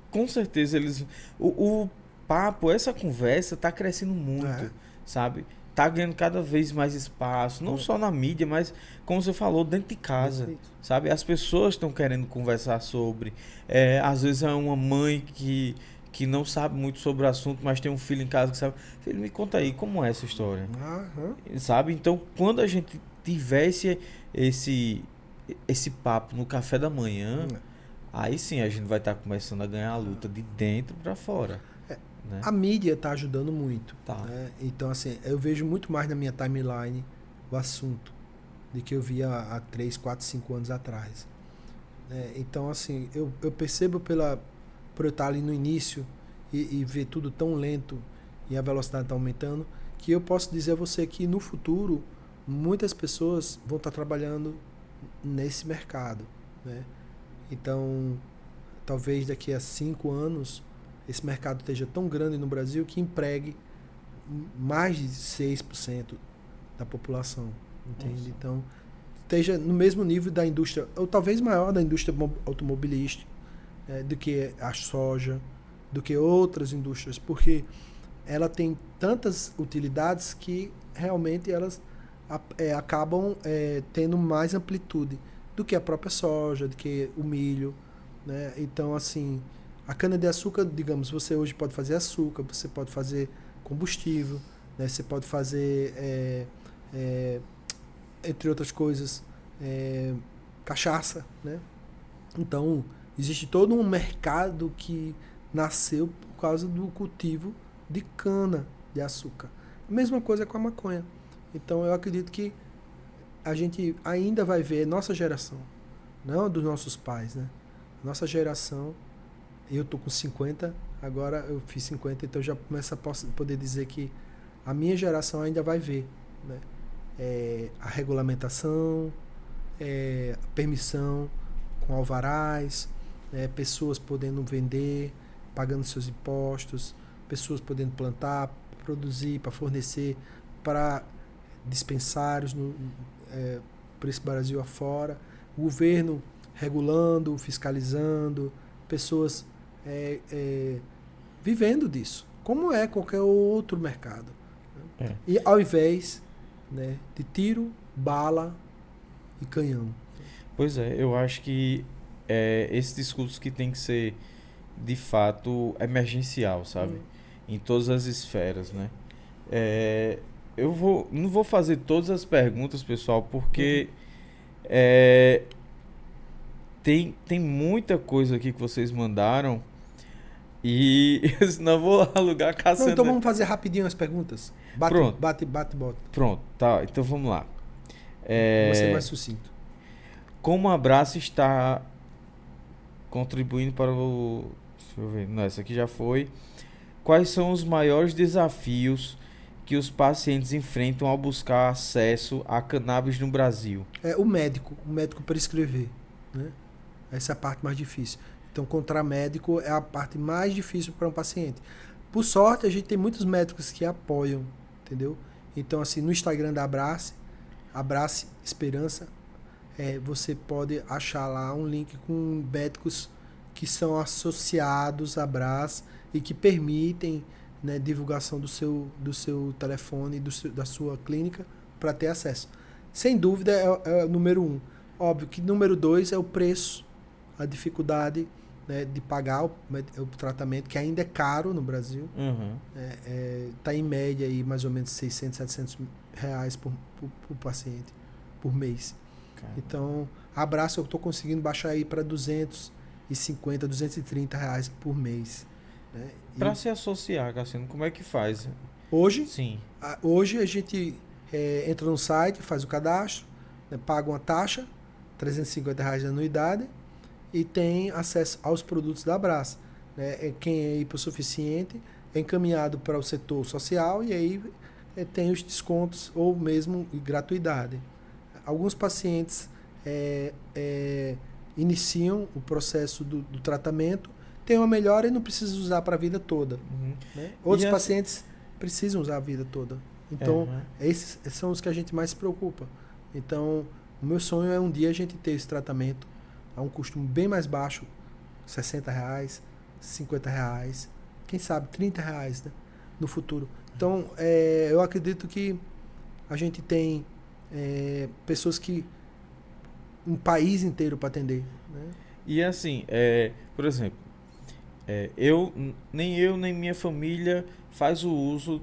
com certeza eles. O papo, essa conversa tá crescendo muito, sabe? Tá ganhando cada vez mais espaço, não só na mídia, mas, como você falou, dentro de casa, sabe? As pessoas estão querendo conversar sobre. Às vezes é uma mãe que não sabe muito sobre o assunto, mas tem um filho em casa que sabe. Filho, me conta aí, como é essa história? Sabe? Então, quando a gente tiver esse papo no café da manhã, aí sim a gente vai estar começando a ganhar a luta de dentro para fora. Né? A mídia está ajudando muito. Tá. Né? Então, assim, eu vejo muito mais na minha timeline o assunto do que eu via há 3, 4, 5 anos atrás. Então, assim, eu percebo por eu estar ali no início e ver tudo tão lento e a velocidade está aumentando, que eu posso dizer a você que no futuro muitas pessoas vão estar trabalhando nesse mercado, né? Então, talvez daqui a 5 anos esse mercado esteja tão grande no Brasil que empregue mais de 6% da população, entende? Nossa. Então, esteja no mesmo nível da indústria, ou talvez maior da indústria automobilística, do que a soja, do que outras indústrias, porque ela tem tantas utilidades que realmente elas acabam tendo mais amplitude do que a própria soja, do que o milho, né? Então, assim, a cana-de-açúcar, digamos, você hoje pode fazer açúcar, você pode fazer combustível, né? Você pode fazer, entre outras coisas, cachaça, né? Então, existe todo um mercado que nasceu por causa do cultivo de cana-de-açúcar. A mesma coisa com a maconha. Então, eu acredito que a gente ainda vai ver, nossa geração, não dos nossos pais, né? Nossa geração, eu tô com 50, agora eu fiz 50, então já começo a poder dizer que a minha geração ainda vai ver, né? A regulamentação, a permissão com alvarás, pessoas podendo vender, pagando seus impostos, pessoas podendo plantar, produzir, para fornecer para dispensários por esse Brasil afora, o governo regulando, fiscalizando, pessoas vivendo disso, como é qualquer outro mercado. Né? E ao invés, né, de tiro, bala e canhão. Pois eu acho que esse discurso que tem que ser, de fato, emergencial, sabe? Em todas as esferas, né? Eu não vou fazer todas as perguntas, pessoal, porque tem muita coisa aqui que vocês mandaram e senão eu vou alugar a Cassandra. Não, então vamos fazer rapidinho as perguntas. Pronto. Bota. Pronto, tá. Então vamos lá. Vou ser mais sucinto. Como a Abrace está contribuindo para o... Deixa eu ver. Não, essa aqui já foi. Quais são os maiores desafios que os pacientes enfrentam ao buscar acesso a cannabis no Brasil? O médico prescrever, né? Essa é a parte mais difícil. Então, encontrar médico é a parte mais difícil para um paciente. Por sorte, a gente tem muitos médicos que apoiam, entendeu? Então, assim, no Instagram da Abrace Esperança, você pode achar lá um link com médicos que são associados à Abrace e que permitem, né, divulgação do seu telefone, da sua clínica para ter acesso. Sem dúvida é o número 1. Óbvio que número 2 é o preço, a dificuldade, né, de pagar o tratamento, que ainda é caro no Brasil. Tá em média aí mais ou menos 600, 700 reais por paciente, por mês. Caramba. Então, Abraço eu estou conseguindo baixar aí para 250, 230 reais por mês. Né? Para se associar, Cassiano, como é que faz? Hoje? Sim. Hoje a gente entra no site, faz o cadastro, né, paga uma taxa, R$350 de anuidade, e tem acesso aos produtos da Abraço. Né? Quem é hipossuficiente é encaminhado para o setor social e aí tem os descontos ou mesmo gratuidade. Alguns pacientes iniciam o processo do tratamento, tem uma melhora e não precisa usar para a vida toda. Uhum. Né? Outros E pacientes precisam usar a vida toda. Então, Uhum. esses são os que a gente mais se preocupa. Então, o meu sonho é um dia a gente ter esse tratamento a um custo bem mais baixo, R$60, R$50, quem sabe R$30, né, no futuro. Então, eu acredito que a gente tem pessoas que um país inteiro para atender, né? E assim, por exemplo, nem eu nem minha família faz o uso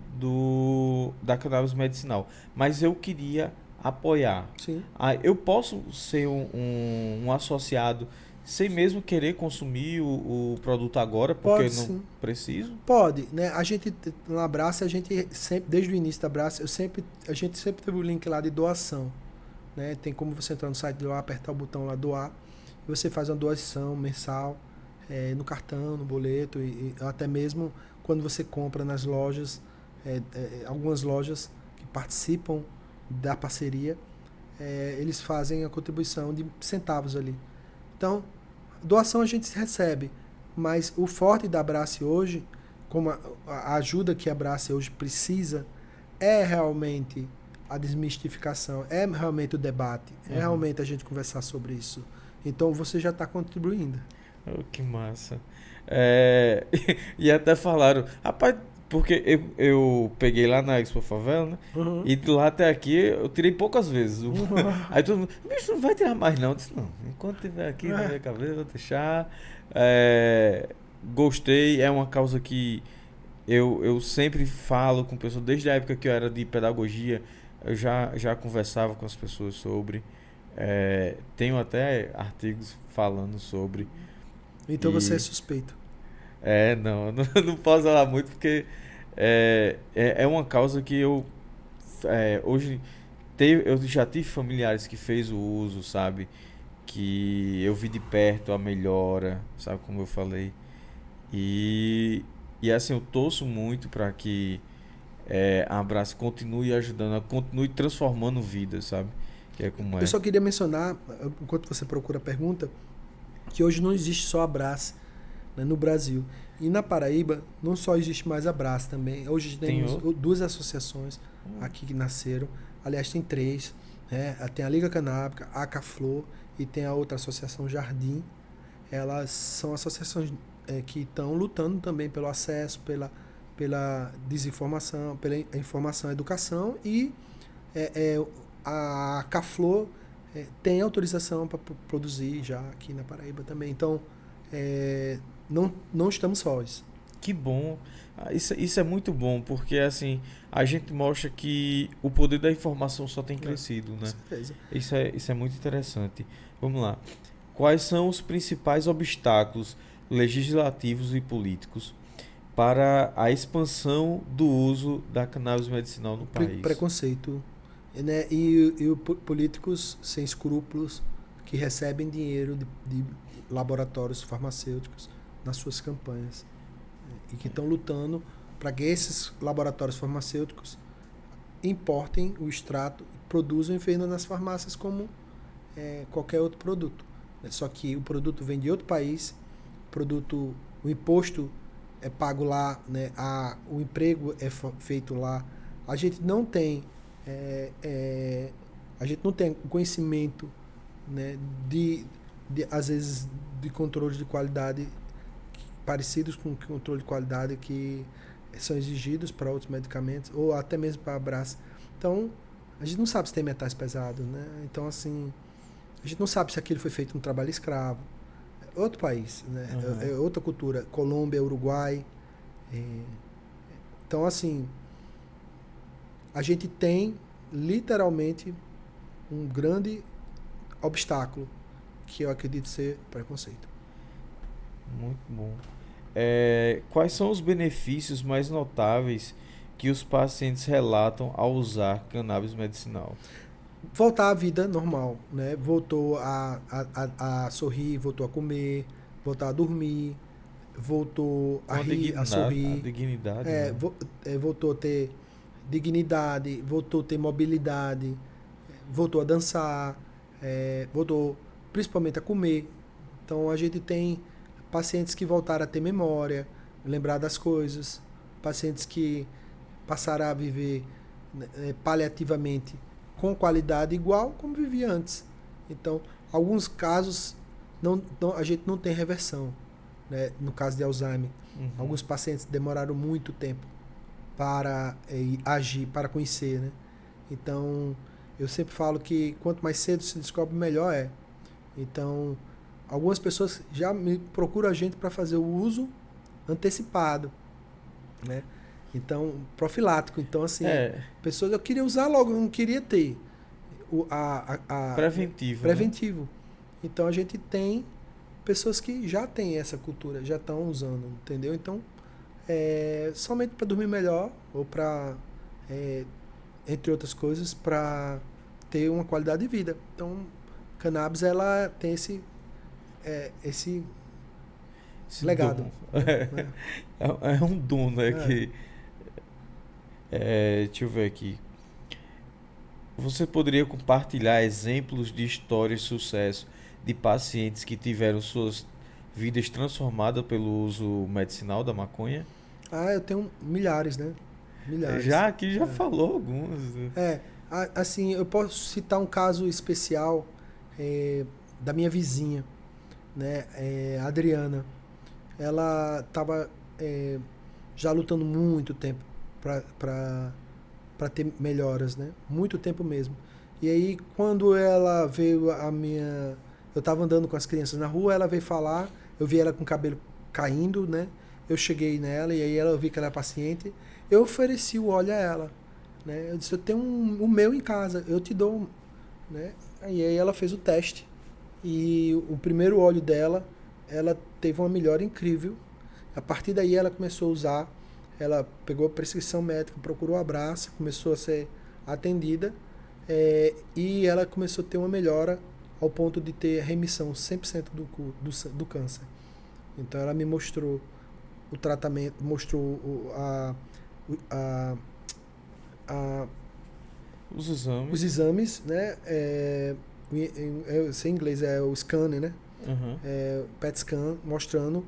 da cannabis medicinal, mas eu queria apoiar. Sim. Eu posso ser um associado sem mesmo querer consumir o produto agora, porque Pode, eu não sim. preciso? Pode, né? A gente na Abraça, a gente sempre, desde o início da Abraça, a gente sempre teve o link lá de doação, né? Tem como você entrar no site doar, apertar o botão lá doar, e você faz uma doação mensal, no cartão, no boleto, e até mesmo quando você compra nas lojas, algumas lojas que participam da parceria, eles fazem a contribuição de centavos ali. Então, doação a gente recebe, mas o forte da Abrace hoje, como a ajuda que a Abrace hoje precisa, é realmente a desmistificação, é realmente o debate, é realmente a gente conversar sobre isso. Então você já está contribuindo. Oh, que massa. E até falaram, rapaz, porque eu peguei lá na Expo Favela, né? Uhum. E de lá até aqui eu tirei poucas vezes. Aí todo mundo, bicho, não vai tirar mais não. Eu disse, não, enquanto tiver aqui na minha cabeça, eu vou deixar. Gostei, é uma causa que eu sempre falo com pessoas, desde a época que eu era de pedagogia, eu já conversava com as pessoas sobre. Tenho até artigos falando sobre. Então você é suspeito. Não posso falar muito porque é uma causa que eu hoje eu já tive familiares que fez o uso, sabe? Que eu vi de perto a melhora, sabe, como eu falei. E assim, eu torço muito para que a Abraço continue ajudando, continue transformando vidas, sabe? Que é como é. Eu só queria mencionar, enquanto você procura a pergunta, que hoje não existe só a Abraço, né, no Brasil. E na Paraíba não só existe mais a Abraço também. Hoje temos duas associações aqui que nasceram. Aliás, tem três. Né? Tem a Liga Canábica, a Caflor e tem a outra associação Jardim. Elas são associações que estão lutando também pelo acesso, pela desinformação, pela informação e educação. E a Caflor tem autorização para produzir já aqui na Paraíba também. Então, não estamos sós. Que bom. Isso é muito bom, porque assim, a gente mostra que o poder da informação só tem crescido, né? Com certeza. Isso é muito interessante. Vamos lá. Quais são os principais obstáculos legislativos e políticos para a expansão do uso da cannabis medicinal no país? Preconceito, né? E políticos sem escrúpulos que recebem dinheiro de laboratórios farmacêuticos nas suas campanhas e que estão lutando para que esses laboratórios farmacêuticos importem o extrato, produzam e vendam nas farmácias como qualquer outro produto. Só que o produto vem de outro país, o imposto é pago lá, né? O emprego é feito lá. A gente não tem conhecimento, né, às vezes de controle de qualidade parecidos com o controle de qualidade que são exigidos para outros medicamentos ou até mesmo para a Abraço. Então, a gente não sabe se tem metais pesados, né? Então, assim, a gente não sabe se aquilo foi feito um trabalho escravo. É outro país, né? É outra cultura. Colômbia, Uruguai. Então, assim, a gente tem literalmente um grande obstáculo que eu acredito ser preconceito. Muito bom. Quais são os benefícios mais notáveis que os pacientes relatam ao usar cannabis medicinal? Voltar à vida normal, né? Voltou a sorrir, voltou a comer, voltar a dormir, voltou a Uma rir, a a sorrir, dignidade, é, né? voltou a ter dignidade, voltou a ter mobilidade, voltou a dançar, voltou principalmente a comer. Então a gente tem pacientes que voltaram a ter memória, lembrar das coisas, pacientes que passaram a viver paliativamente com qualidade igual como vivia antes. Então, alguns casos a gente não tem reversão, né? No caso de Alzheimer, Uhum. alguns pacientes demoraram muito tempo para agir, para conhecer, né? Então, eu sempre falo que quanto mais cedo se descobre, melhor é. Então, algumas pessoas já me procuram a gente para fazer o uso antecipado, né? Então, profilático. Então, assim, pessoas eu queria usar logo, eu não queria ter Preventivo, né? preventivo. Então, a gente tem pessoas que já têm essa cultura, já estão usando, entendeu? Então, somente para dormir melhor ou para, entre outras coisas, para ter uma qualidade de vida. Então, cannabis ela tem esse Esse legado. dom. Né? É um dom, né? É. Que, deixa eu ver aqui. Você poderia compartilhar exemplos de histórias de sucesso de pacientes que tiveram suas vidas transformadas pelo uso medicinal da maconha? Eu tenho milhares, né? Milhares. Já aqui já falou alguns. Assim, eu posso citar um caso especial da minha vizinha, né? A Adriana. Ela estava já lutando muito tempo para ter melhoras, né? Muito tempo mesmo. E aí, quando ela veio eu estava andando com as crianças na rua, ela veio falar, eu vi ela com o cabelo caindo, né? Eu cheguei nela e aí ela vi que ela era paciente. Eu ofereci o óleo a ela, né? Eu disse, eu tenho o meu em casa, eu te dou, né? E aí ela fez o teste. E o primeiro óleo dela, ela teve uma melhora incrível. A partir daí ela começou a usar, ela pegou a prescrição médica, procurou a Abraça, começou a ser atendida e ela começou a ter uma melhora ao ponto de ter remissão 100% do câncer. Então ela me mostrou o tratamento, mostrou Os exames. os exames, né? Em inglês é o scanner, né? Uhum. PET scan, mostrando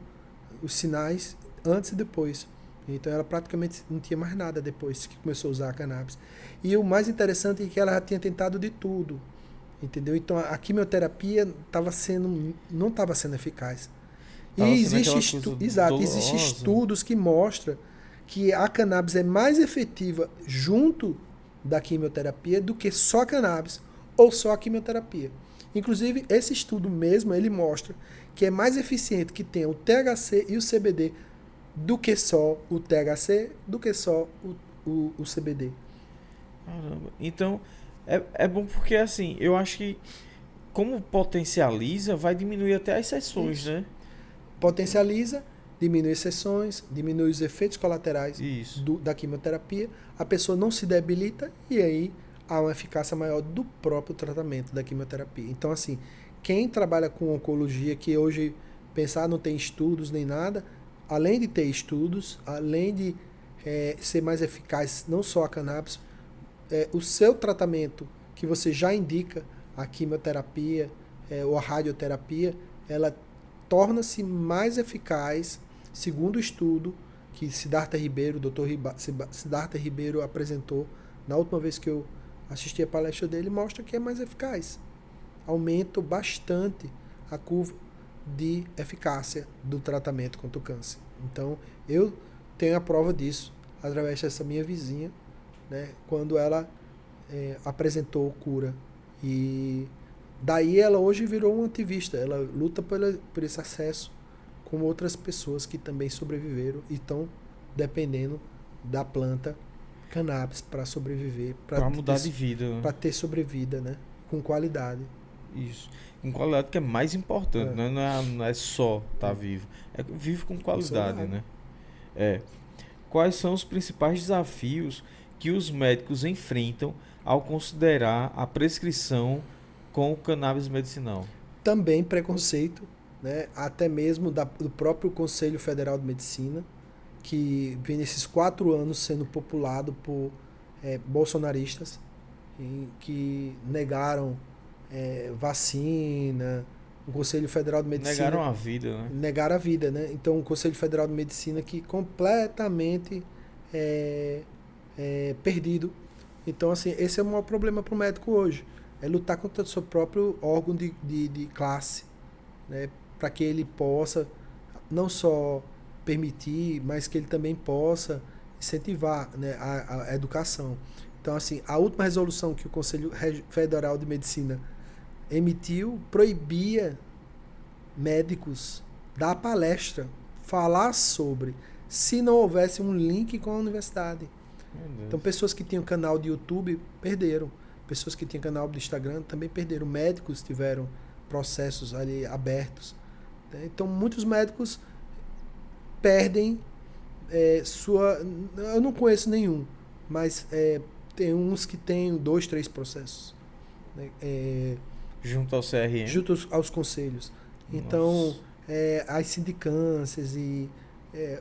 os sinais antes e depois. Então ela praticamente não tinha mais nada depois que começou a usar a cannabis. E o mais interessante é que ela já tinha tentado de tudo, entendeu? Então a quimioterapia não estava sendo eficaz. E existem estudos que mostram que a cannabis é mais efetiva junto da quimioterapia do que só a cannabis ou só a quimioterapia. Inclusive, esse estudo mesmo, ele mostra que é mais eficiente que tenha o THC e o CBD do que só o THC, do que só o CBD. Caramba. Então, é bom porque, assim, eu acho que como potencializa, vai diminuir até as sessões, né? Potencializa, diminui as sessões, diminui os efeitos colaterais da quimioterapia, a pessoa não se debilita e aí há uma eficácia maior do próprio tratamento da quimioterapia. Então, assim, quem trabalha com oncologia, que hoje pensar não tem estudos nem nada, além de ter estudos, além de ser mais eficaz, não só a cannabis, o seu tratamento que você já indica, a quimioterapia ou a radioterapia, ela torna-se mais eficaz, segundo o estudo que Siddhartha Ribeiro, o Dr. Siddhartha Ribeiro apresentou na última vez que eu assisti a palestra dele, mostra que é mais eficaz. Aumenta bastante a curva de eficácia do tratamento contra o câncer. Então, eu tenho a prova disso através dessa minha vizinha, né, quando ela apresentou cura. E daí ela hoje virou uma ativista, ela luta por esse acesso com outras pessoas que também sobreviveram e estão dependendo da planta cannabis para sobreviver, para mudar de vida, né? Para ter sobrevida, né, com qualidade. Isso, com qualidade, que é mais importante, né? Não é só estar vivo, é vivo com qualidade, né? Quais são os principais desafios que os médicos enfrentam ao considerar a prescrição com o cannabis medicinal? Também preconceito, né, até mesmo do próprio Conselho Federal de Medicina, que vem nesses 4 anos sendo populado por bolsonaristas que negaram vacina. O Conselho Federal de Medicina... Negaram a vida, né? Negaram a vida, né? Então, o Conselho Federal de Medicina que completamente perdido. Então, assim, esse é o maior problema para o médico hoje. É lutar contra o seu próprio órgão de classe, né? Para que ele possa não só permitir, mas que ele também possa incentivar, né, a educação. Então, assim, a última resolução que o Conselho Federal de Medicina emitiu proibia médicos dar palestra, falar sobre, se não houvesse um link com a universidade. Então, pessoas que tinham canal de YouTube perderam. Pessoas que tinham canal do Instagram também perderam. Médicos tiveram processos ali abertos. Né? Então, muitos médicos perdem sua... Eu não conheço nenhum, mas tem uns que têm 2, 3 processos. Né? Junto ao CRM? Junto aos conselhos. Então, as sindicâncias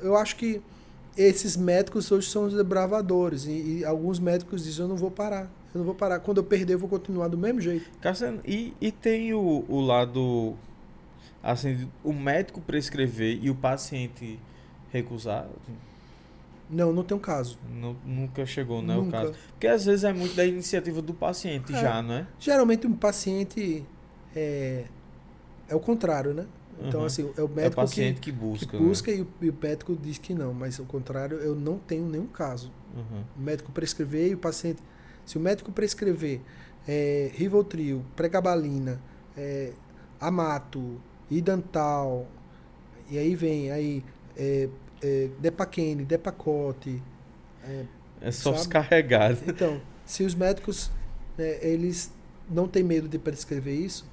eu acho que esses médicos hoje são os desbravadores e alguns médicos dizem, eu não vou parar. Quando eu perder, eu vou continuar do mesmo jeito. Cassiano, e tem o lado, assim, o médico prescrever e o paciente recusar? Não tem um caso. Nunca chegou, né, Nunca. o caso? Porque às vezes é muito da iniciativa do paciente já, não é? Geralmente um paciente é o contrário, né? Então, assim, é o médico o paciente que busca, né? e o médico diz que não, mas ao contrário, eu não tenho nenhum caso. O médico prescrever e o paciente... Se o médico prescrever Rivotril, pregabalina, Amato, Idantal, e aí vem Depaquene, Depakote... É só os carregados. Então, se os médicos eles não têm medo de prescrever isso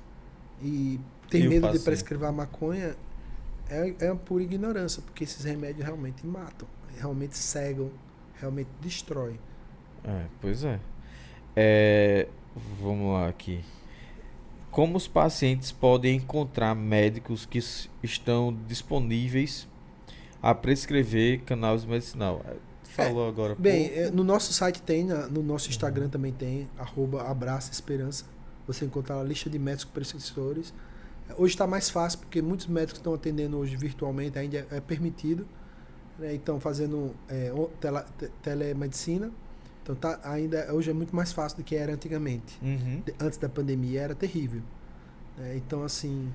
e tem medo de prescrever a maconha, é por ignorância, porque esses remédios realmente matam, realmente cegam, realmente destroem. Pois é. Vamos lá aqui. Como os pacientes podem encontrar médicos que estão disponíveis a prescrever cannabis medicinal? Falou agora. Bem, no nosso site tem, no nosso Instagram também tem, @abraçaesperança. Você encontra a lista de médicos prescritores. Hoje está mais fácil, porque muitos médicos estão atendendo hoje virtualmente, ainda é permitido. Né? Então, fazendo telemedicina. Então, hoje é muito mais fácil do que era antigamente. Antes da pandemia era terrível. Então, assim,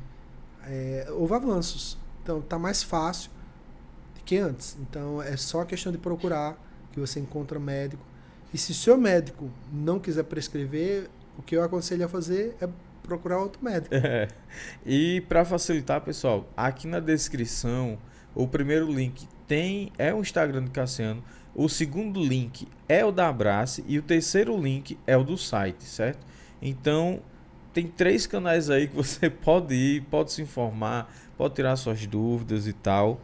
houve avanços. Então, está mais fácil do que antes. Então, é só questão de procurar, que você encontra médico. E se o seu médico não quiser prescrever, o que eu aconselho a fazer é procurar outro médico. E para facilitar, pessoal, aqui na descrição, o primeiro link é o Instagram do Cassiano, o segundo link é o da Abrace e o terceiro link é o do site, certo? Então, tem 3 canais aí que você pode ir, pode se informar, pode tirar suas dúvidas e tal.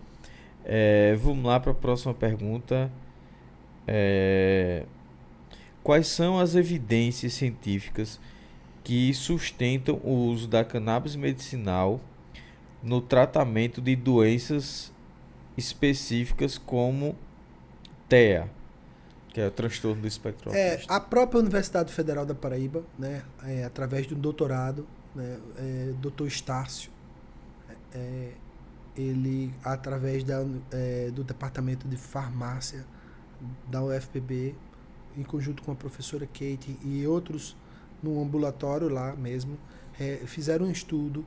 Vamos lá para a próxima pergunta. Quais são as evidências científicas que sustentam o uso da cannabis medicinal no tratamento de doenças específicas como TEA, que é o transtorno do espectro autista? A própria Universidade Federal da Paraíba, né, através de um doutorado, né, Dr. Estácio, ele, através do Departamento de Farmácia da UFPB, em conjunto com a professora Kate e outros no ambulatório lá mesmo, fizeram um estudo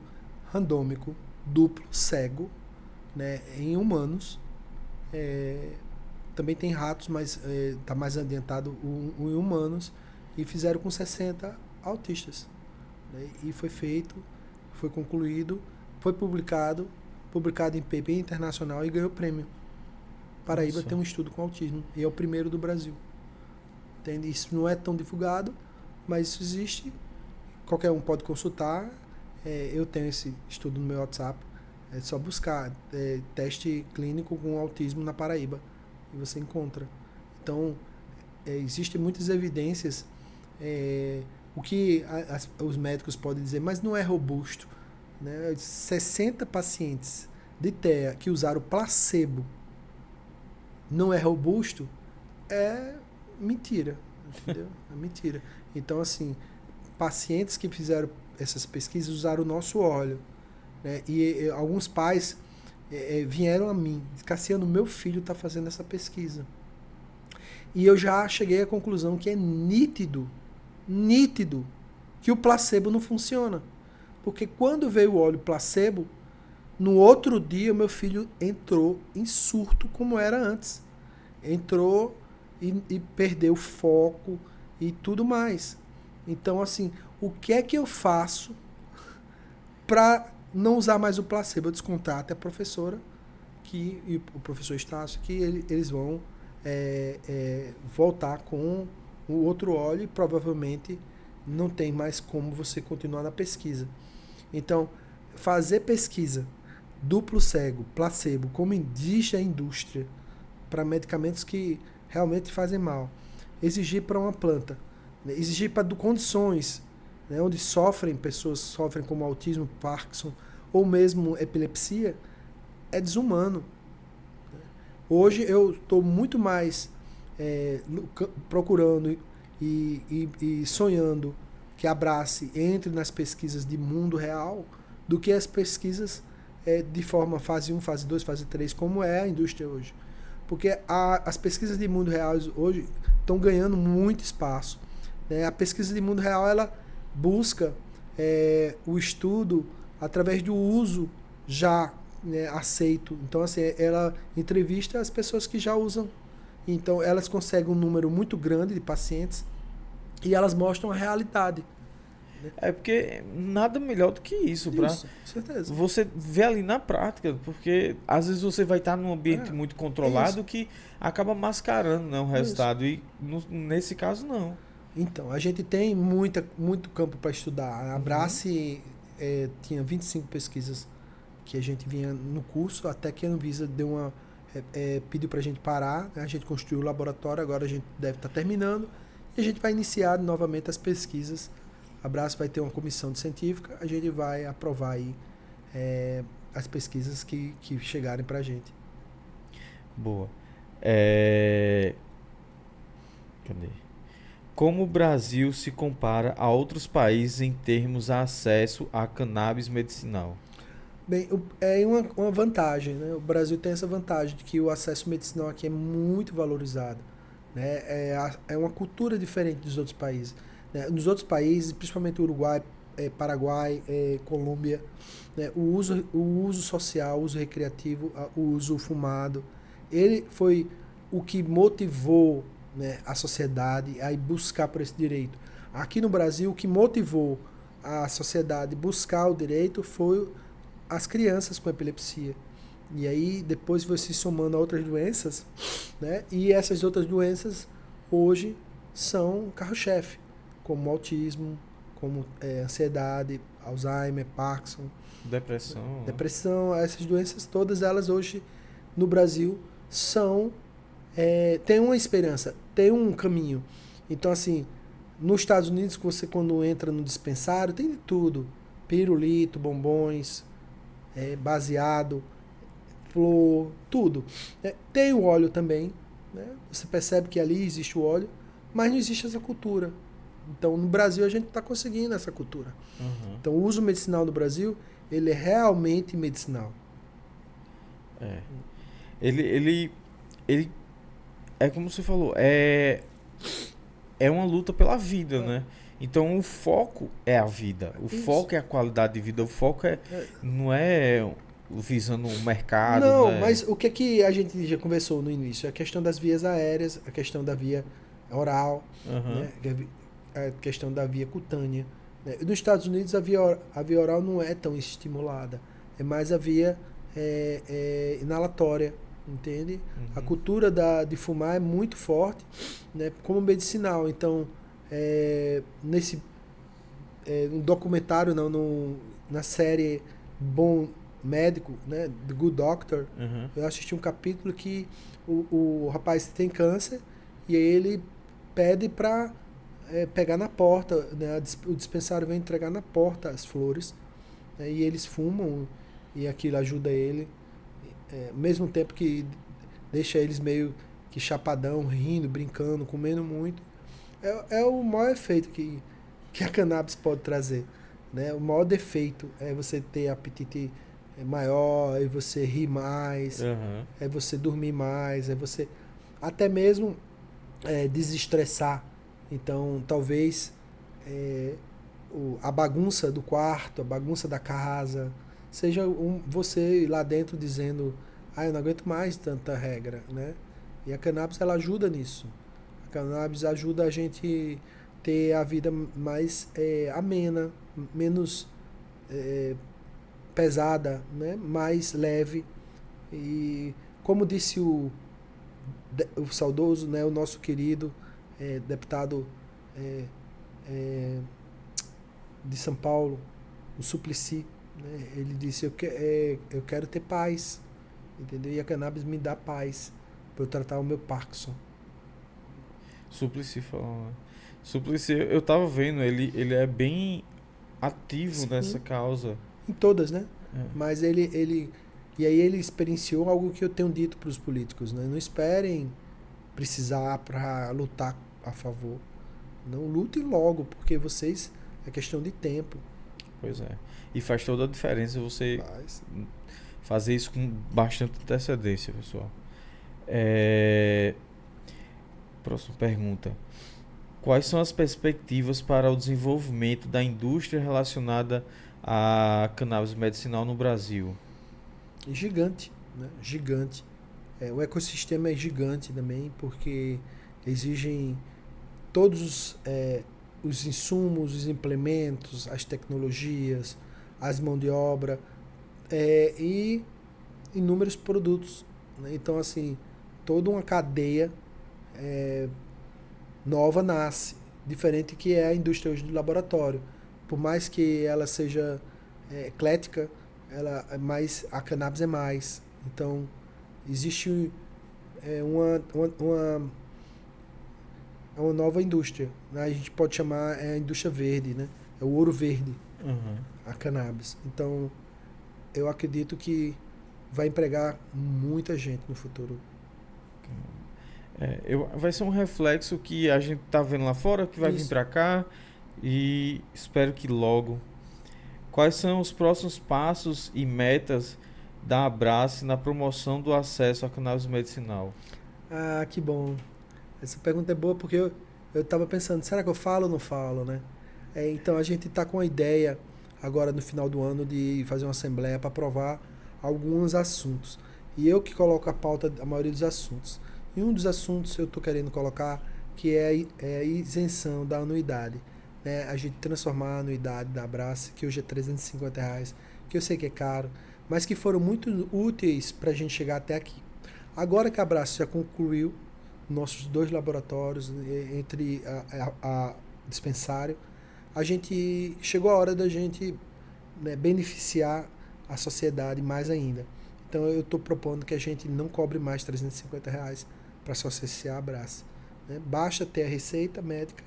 randômico, duplo, cego, né, em humanos. Também tem ratos, mas está mais adiantado em humanos, e fizeram com 60 autistas. Né, e foi concluído, foi publicado em paper internacional e ganhou prêmio. Paraíba Nossa. tem um estudo com autismo e é o primeiro do Brasil. Entende? Isso não é tão divulgado, mas isso existe. Qualquer um pode consultar. Eu tenho esse estudo no meu WhatsApp. É só buscar teste clínico com autismo na Paraíba e você encontra. Então, existem muitas evidências. O que os médicos podem dizer, mas não é robusto. né, 60 pacientes de TEA que usaram placebo não é robusto, é mentira, entendeu? É mentira. Então, assim, pacientes que fizeram essas pesquisas usaram o nosso óleo, né? E alguns pais vieram a mim, Cassiano, meu filho está fazendo essa pesquisa. E eu já cheguei à conclusão que é nítido, que o placebo não funciona. Porque quando veio o óleo placebo, no outro dia o meu filho entrou em surto como era antes. Entrou e perdeu foco e tudo mais. Então, assim, o que é que eu faço para não usar mais o placebo? Eu descontato a professora e o professor Estácio, que eles vão voltar com o outro óleo e provavelmente não tem mais como você continuar na pesquisa. Então, fazer pesquisa duplo cego, placebo, como diz a indústria, para medicamentos que realmente fazem mal, exigir para uma planta, né? Exigir para condições, né, onde pessoas sofrem como autismo, Parkinson ou mesmo epilepsia, é desumano. Hoje eu estou muito mais procurando e sonhando que a Abrace entre nas pesquisas de mundo real do que as pesquisas de forma fase 1, fase 2, fase 3, como é a indústria hoje. Porque as pesquisas de mundo real hoje estão ganhando muito espaço, né? A pesquisa de mundo real ela busca o estudo através do uso já, né, aceito. Então, assim, ela entrevista as pessoas que já usam. Então, elas conseguem um número muito grande de pacientes e elas mostram a realidade. É porque nada melhor do que isso, Com certeza. você ver ali na prática, porque às vezes você vai estar num ambiente muito controlado que acaba mascarando, né, o resultado, e nesse caso não. Então, a gente tem muito campo para estudar. A Abrace tinha 25 pesquisas que a gente vinha no curso, até que a Anvisa deu pediu para a gente parar, né? A gente construiu o laboratório, agora a gente deve estar terminando, e a gente vai iniciar novamente as pesquisas. A Abrace vai ter uma comissão científica, a gente vai aprovar aí as pesquisas que chegarem para a gente. Boa. Cadê? Como o Brasil se compara a outros países em termos de acesso a cannabis medicinal? Bem, é uma vantagem, né? O Brasil tem essa vantagem de que o acesso medicinal aqui é muito valorizado, né? É uma cultura diferente dos outros países, né? Nos outros países, principalmente Uruguai, Paraguai, Colômbia, né? O uso social, o uso recreativo, o uso fumado, ele foi o que motivou, né, a sociedade a ir buscar por esse direito. Aqui no Brasil, o que motivou a sociedade a buscar o direito foi as crianças com epilepsia. E aí depois foi se somando a outras doenças, né? E essas outras doenças hoje são carro-chefe, como autismo, como ansiedade, Alzheimer, Parkinson, depressão, essas doenças todas elas hoje no Brasil são tem uma esperança, tem um caminho. Então, assim, nos Estados Unidos, você quando entra no dispensário, tem de tudo. Pirulito, bombons, baseado, flor, tudo. Tem o óleo também, né? Você percebe que ali existe o óleo, mas não existe essa cultura. Então, no Brasil, a gente está conseguindo essa cultura. Uhum. Então, o uso medicinal no Brasil, ele é realmente medicinal. Ele é como você falou, é uma luta pela vida, né? Então o foco é a vida, o foco é a qualidade de vida, o foco não é visando o mercado. Não, né? mas o que a gente já conversou no início? A questão das vias aéreas, a questão da via oral, né? A questão da via cutânea. Né? Nos Estados Unidos a via oral não é tão estimulada, é mais a via inalatória. Entende? A cultura de fumar é muito forte, né, como medicinal. Então, um documentário, na série Bom Médico, né, The Good Doctor, eu assisti um capítulo que o rapaz tem câncer e aí ele pede para pegar na porta, né, o dispensário vem entregar na porta as flores, né? E eles fumam e aquilo ajuda ele, ao mesmo tempo que deixa eles meio que chapadão, rindo, brincando, comendo muito. É o maior efeito que a cannabis pode trazer, né? O maior defeito é você ter apetite maior, é você rir mais, Aham. é você dormir mais, é você até mesmo desestressar. Então, talvez a bagunça do quarto, a bagunça da casa, seja você lá dentro dizendo, eu não aguento mais tanta regra, né? E a cannabis, ela ajuda nisso. A cannabis ajuda a gente ter a vida mais amena, menos pesada, né? Mais leve. E como disse o saudoso, né? O nosso querido deputado de São Paulo, o Suplicy, né? Ele disse, eu quero ter paz, entendeu? E a cannabis me dá paz para eu tratar o meu Parkinson. Suplicy falando. Suplicy, eu tava vendo, ele é bem ativo Sim. nessa causa. Em todas, né? É. Mas e aí ele experienciou algo que eu tenho dito para os políticos, né? Não esperem precisar para lutar a favor. Não lutem logo, porque vocês é questão de tempo. Pois é. E faz toda a diferença você Faz. fazer isso com bastante antecedência, pessoal. Próxima pergunta. Quais são as perspectivas para o desenvolvimento da indústria relacionada à cannabis medicinal no Brasil? Gigante, né? Gigante. O ecossistema é gigante também, porque exigem todos os insumos, os implementos, as tecnologias, as mãos de obra e inúmeros produtos, né? Então, assim, toda uma cadeia nova nasce, diferente que é a indústria hoje do laboratório. Por mais que ela seja eclética, mas a cannabis é mais. Então, existe uma nova indústria, né? A gente pode chamar a indústria verde, né? É o ouro verde, Uhum. a cannabis. Então, eu acredito que vai empregar muita gente no futuro. Vai ser um reflexo que a gente tá vendo lá fora, que vai vir Isso. para cá, e espero que logo. Quais são os próximos passos e metas da Abrace na promoção do acesso à cannabis medicinal? Ah, que bom. Essa pergunta é boa porque eu estava pensando, será que eu falo ou não falo, né? Então a gente está com a ideia agora no final do ano de fazer uma assembleia para aprovar alguns assuntos. E eu que coloco a pauta da maioria dos assuntos. E um dos assuntos eu estou querendo colocar que é a isenção da anuidade, né? A gente transformar a anuidade da Abrace, que hoje é R$350, que eu sei que é caro, mas que foram muito úteis para a gente chegar até aqui. Agora que a Abrace já concluiu nossos 2 laboratórios entre a dispensário, a gente chegou a hora da gente, né, beneficiar a sociedade mais ainda. Então eu estou propondo que a gente não cobre mais R$350 para se associar à Abrace, né? Basta ter a receita médica,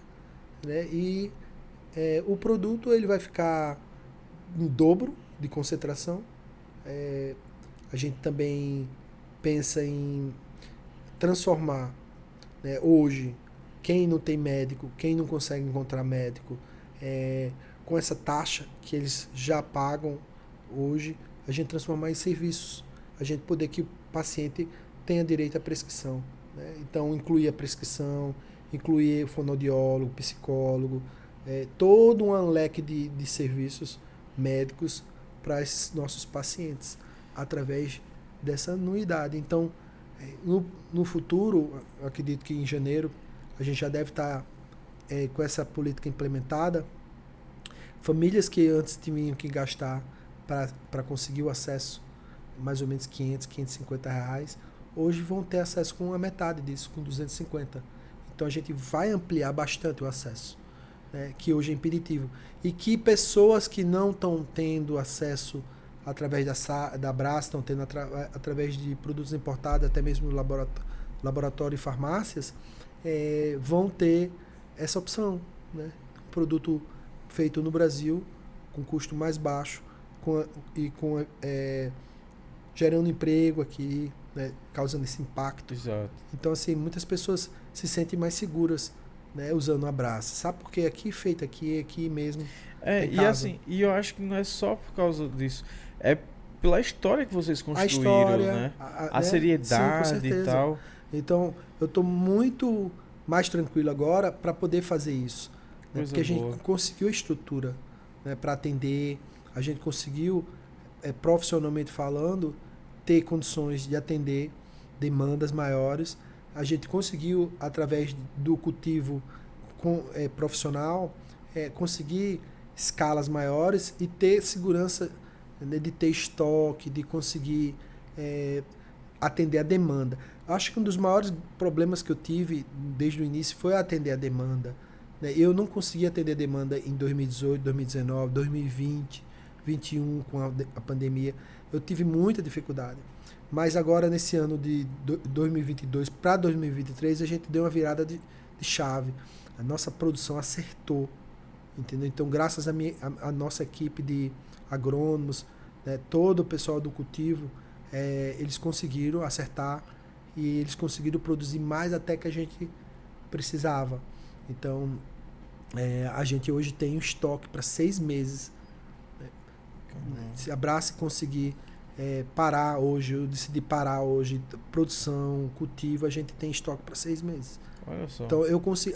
né? E o produto ele vai ficar em dobro de concentração. A gente também pensa em transformar, né, hoje, quem não tem médico, quem não consegue encontrar médico, com essa taxa que eles já pagam hoje, a gente transformar em serviços. A gente poder que o paciente tenha direito à prescrição, né? Então, incluir a prescrição, incluir o fonoaudiólogo, psicólogo, todo um leque de serviços médicos para esses nossos pacientes, através dessa anuidade. Então, no futuro, eu acredito que em janeiro, a gente já deve estar com essa política implementada. Famílias que antes tinham que gastar para conseguir o acesso, mais ou menos R$500, R$550, hoje vão ter acesso com a metade disso, com 250. Então a gente vai ampliar bastante o acesso, né, que hoje é impeditivo. E que pessoas que não estão tendo acesso através da Abrace, estão tendo através de produtos importados, até mesmo no laboratório e farmácias, vão ter essa opção, né? Um produto feito no Brasil, com custo mais baixo, gerando emprego aqui, né, causando esse impacto. Exato. Então, assim, muitas pessoas se sentem mais seguras, né, usando o Abrace. Sabe por quê? Aqui, feito aqui mesmo. É, em e casa. assim, e eu acho que não é só por causa disso. É pela história que vocês A construíram, história, né? A né? seriedade Sim, com e certeza. tal. Então, eu estou muito mais tranquilo agora para poder fazer isso. Né? Coisa Porque a boa. gente conseguiu a estrutura, né, para atender, a gente conseguiu, profissionalmente falando, ter condições de atender demandas maiores. A gente conseguiu, através do cultivo profissional, conseguir escalas maiores e ter segurança, né, de ter estoque, de conseguir atender a demanda. Acho que um dos maiores problemas que eu tive desde o início foi atender a demanda. Né? Eu não consegui atender a demanda em 2018, 2019, 2020, 2021 com a pandemia. Eu tive muita dificuldade. Mas agora, nesse ano de 2022 para 2023, a gente deu uma virada de chave. A nossa produção acertou. Entendeu? Então, graças à nossa equipe de agrônomos, né, todo o pessoal do cultivo, eles conseguiram acertar e eles conseguiram produzir mais até que a gente precisava. Então, a gente hoje tem um estoque para 6 meses. Né? Se a Brás conseguir parar hoje, eu decidi parar hoje, produção, cultivo, a gente tem estoque para 6 meses. Olha só. Então,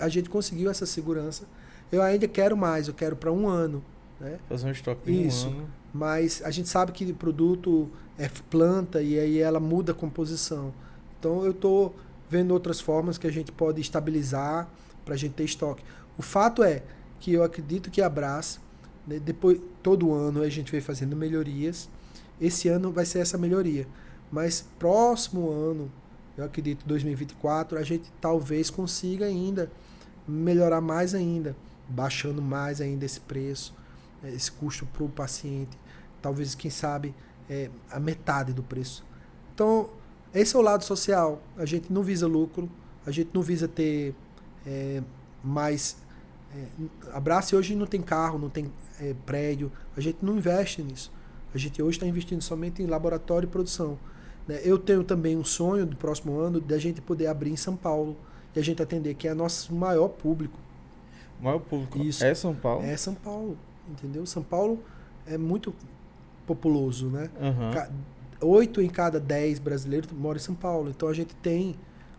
a gente conseguiu essa segurança. Eu ainda quero mais, eu quero para 1 ano. Né? Fazer um estoque de Isso. 1 ano. Mas a gente sabe que o produto é planta e aí ela muda a composição. Então eu estou vendo outras formas que a gente pode estabilizar para a gente ter estoque. O fato é que eu acredito que a Brás, né, depois, todo ano a gente vem fazendo melhorias. Esse ano vai ser essa melhoria. Mas próximo ano, eu acredito 2024, a gente talvez consiga ainda melhorar mais ainda, baixando mais ainda esse preço, esse custo para o paciente, talvez, quem sabe, a metade do preço. Então, esse é o lado social. A gente não visa lucro, a gente não visa ter mais... a Brás hoje não tem carro, não tem prédio, a gente não investe nisso. A gente hoje está investindo somente em laboratório e produção. Né? Eu tenho também um sonho do próximo ano de a gente poder abrir em São Paulo e a gente atender, que é nosso maior público. O maior público Isso. é São Paulo? É São Paulo, entendeu? São Paulo é muito populoso, né? Uhum. 8 em cada 10 brasileiros moram em São Paulo. Então a gente tem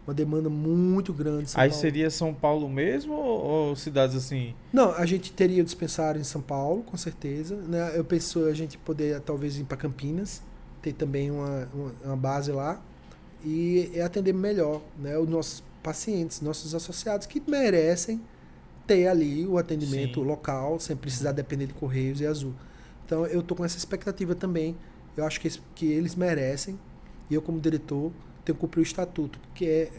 uma demanda muito grande em São Aí Paulo. seria São Paulo mesmo ou cidades assim? Não, a gente teria o dispensário em São Paulo, com certeza. Né? Eu penso a gente poder talvez ir para Campinas, ter também uma base lá e atender melhor, né, os nossos pacientes, nossos associados que merecem ter ali o atendimento Sim. local, sem precisar depender de Correios e Azul. Então eu tô com essa expectativa também. Eu acho que eles merecem e eu, como diretor, tenho que cumprir o estatuto, que é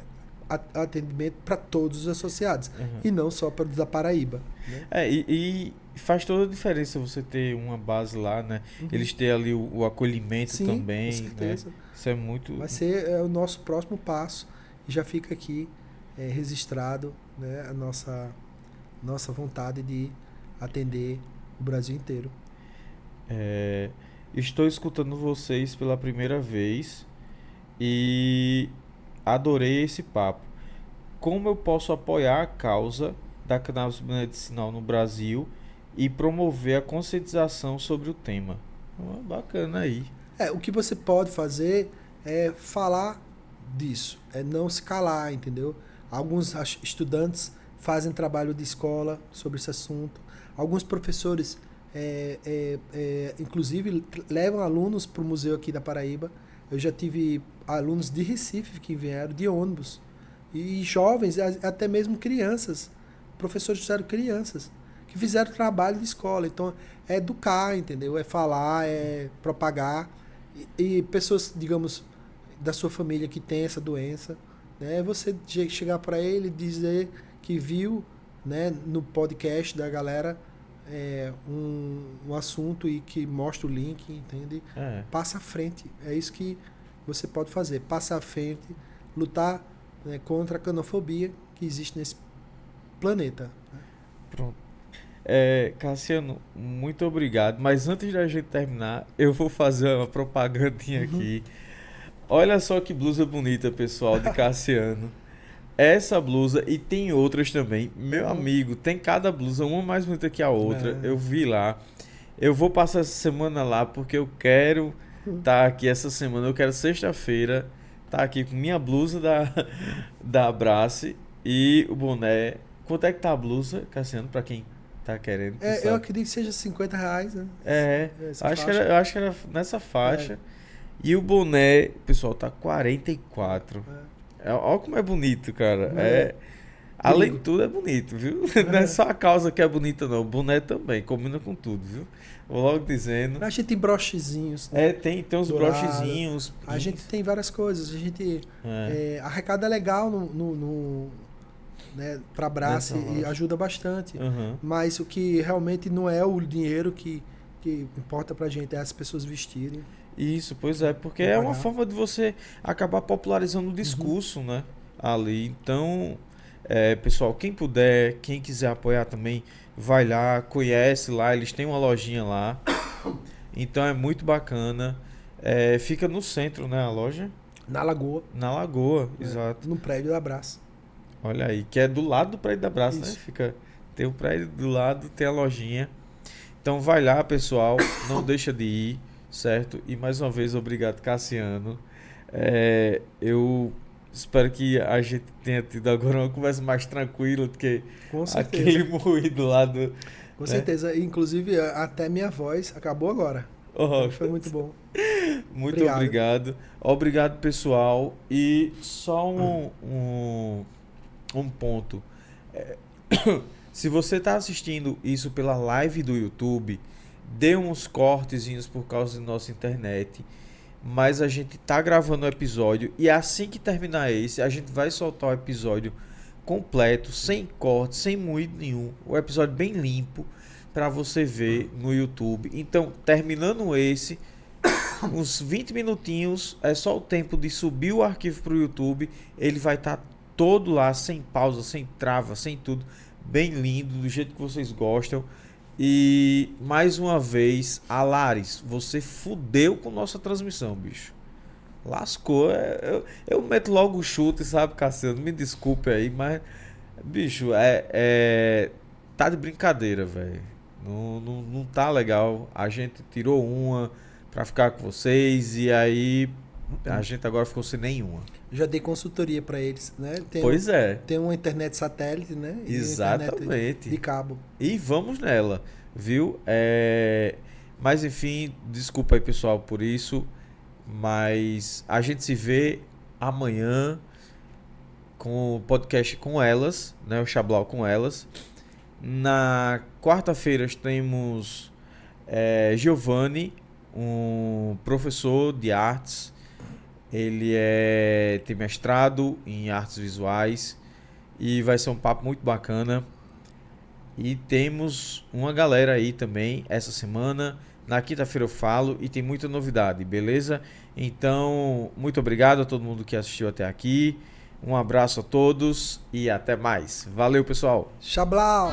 atendimento para todos os associados, Uhum. e não só para os da Paraíba. Né? E faz toda a diferença você ter uma base lá, né? Uhum. Eles terem ali o acolhimento Sim, também, com certeza. né? Isso é muito... Vai ser o nosso próximo passo e já fica aqui registrado, né, a nossa vontade de atender o Brasil inteiro. Estou escutando vocês pela primeira vez e adorei esse papo. Como eu posso apoiar a causa da cannabis medicinal no Brasil e promover a conscientização sobre o tema? Bacana aí. O que você pode fazer é falar disso, é não se calar, entendeu? Alguns estudantes fazem trabalho de escola sobre esse assunto. Alguns professores, inclusive, levam alunos para o museu aqui da Paraíba. Eu já tive alunos de Recife que vieram de ônibus. E jovens, até mesmo crianças. Professores fizeram crianças que fizeram trabalho de escola. Então, é educar, entendeu? É falar, é propagar. E pessoas, digamos, da sua família que tem essa doença, né? Você chegar para ele e dizer que viu, né, no podcast da galera um assunto e que mostra o link, entende? Passa à frente. É isso que você pode fazer. Passa à frente, lutar, né, contra a canofobia que existe nesse planeta. Né? Pronto. Cassiano, muito obrigado. Mas antes da gente terminar, eu vou fazer uma propagandinha aqui. Olha só que blusa bonita, pessoal, de Cassiano. Essa blusa e tem outras também. Meu amigo, tem cada blusa, uma mais bonita que a outra. Eu vi lá. Eu vou passar essa semana lá porque eu quero estar aqui essa semana. Eu quero sexta-feira estar aqui com minha blusa da Abrace e o boné. Quanto é que tá a blusa, Cassiano, pra quem tá querendo? Eu acredito que seja R$50, né? Eu acho que era nessa faixa. E o boné, pessoal, tá 44. Olha como é bonito, cara. Além de tudo, é bonito, viu? Não é só a calça que é bonita, não. O boné também, combina com tudo, viu? Vou logo dizendo. A gente tem brochezinhos. Né? Tem uns brochezinhos. A gente tem várias coisas. A gente arrecada legal né, pra Abrace e ajuda bastante. Mas o que realmente não é o dinheiro que importa pra gente, é as pessoas vestirem. Isso, pois é, porque é uma forma de você acabar popularizando o discurso, né? Ali. Então, pessoal, quem puder, quem quiser apoiar também, vai lá, conhece lá, eles têm uma lojinha lá. Então é muito bacana. Fica no centro, né, a loja? Na Lagoa. Na Lagoa, exato. No prédio da Abrace. Olha aí, que é do lado do prédio da Abrace, né? Tem o prédio do lado, tem a lojinha. Então vai lá, pessoal, não deixa de ir. Certo? E mais uma vez, obrigado, Cassiano. Eu espero que a gente tenha tido agora uma conversa mais tranquila do que aquele moído lá do... Com certeza. Inclusive, até minha voz acabou agora. Foi muito bom. Muito obrigado. Obrigado, pessoal. E só um ponto. Se você está assistindo isso pela live do YouTube, dê uns cortezinhos por causa da nossa internet, mas a gente tá gravando o episódio e assim que terminar esse, a gente vai soltar o episódio completo, sem corte, sem moído nenhum, o episódio bem limpo para você ver no YouTube. Então, terminando esse, uns 20 minutinhos, é só o tempo de subir o arquivo pro YouTube, ele vai estar todo lá, sem pausa, sem trava, sem tudo, bem lindo, do jeito que vocês gostam. E mais uma vez, Alares, você fudeu com nossa transmissão, bicho. Lascou. Eu meto logo o chute, sabe, Cassiano? Me desculpe aí, mas, bicho, tá de brincadeira, velho. Não tá legal. A gente tirou uma pra ficar com vocês e aí a gente agora ficou sem nenhuma. Já dei consultoria para eles, né? Tem uma internet satélite, né? E exatamente. De cabo. E vamos nela, viu? Mas enfim, desculpa aí, pessoal, por isso. Mas a gente se vê amanhã com o podcast com elas, né? O Chablau com elas. Na quarta-feira temos Giovanni, um professor de artes. Ele tem mestrado em artes visuais e vai ser um papo muito bacana. E temos uma galera aí também essa semana. Na quinta-feira eu falo e tem muita novidade, beleza? Então, muito obrigado a todo mundo que assistiu até aqui. Um abraço a todos e até mais. Valeu, pessoal. Chablau!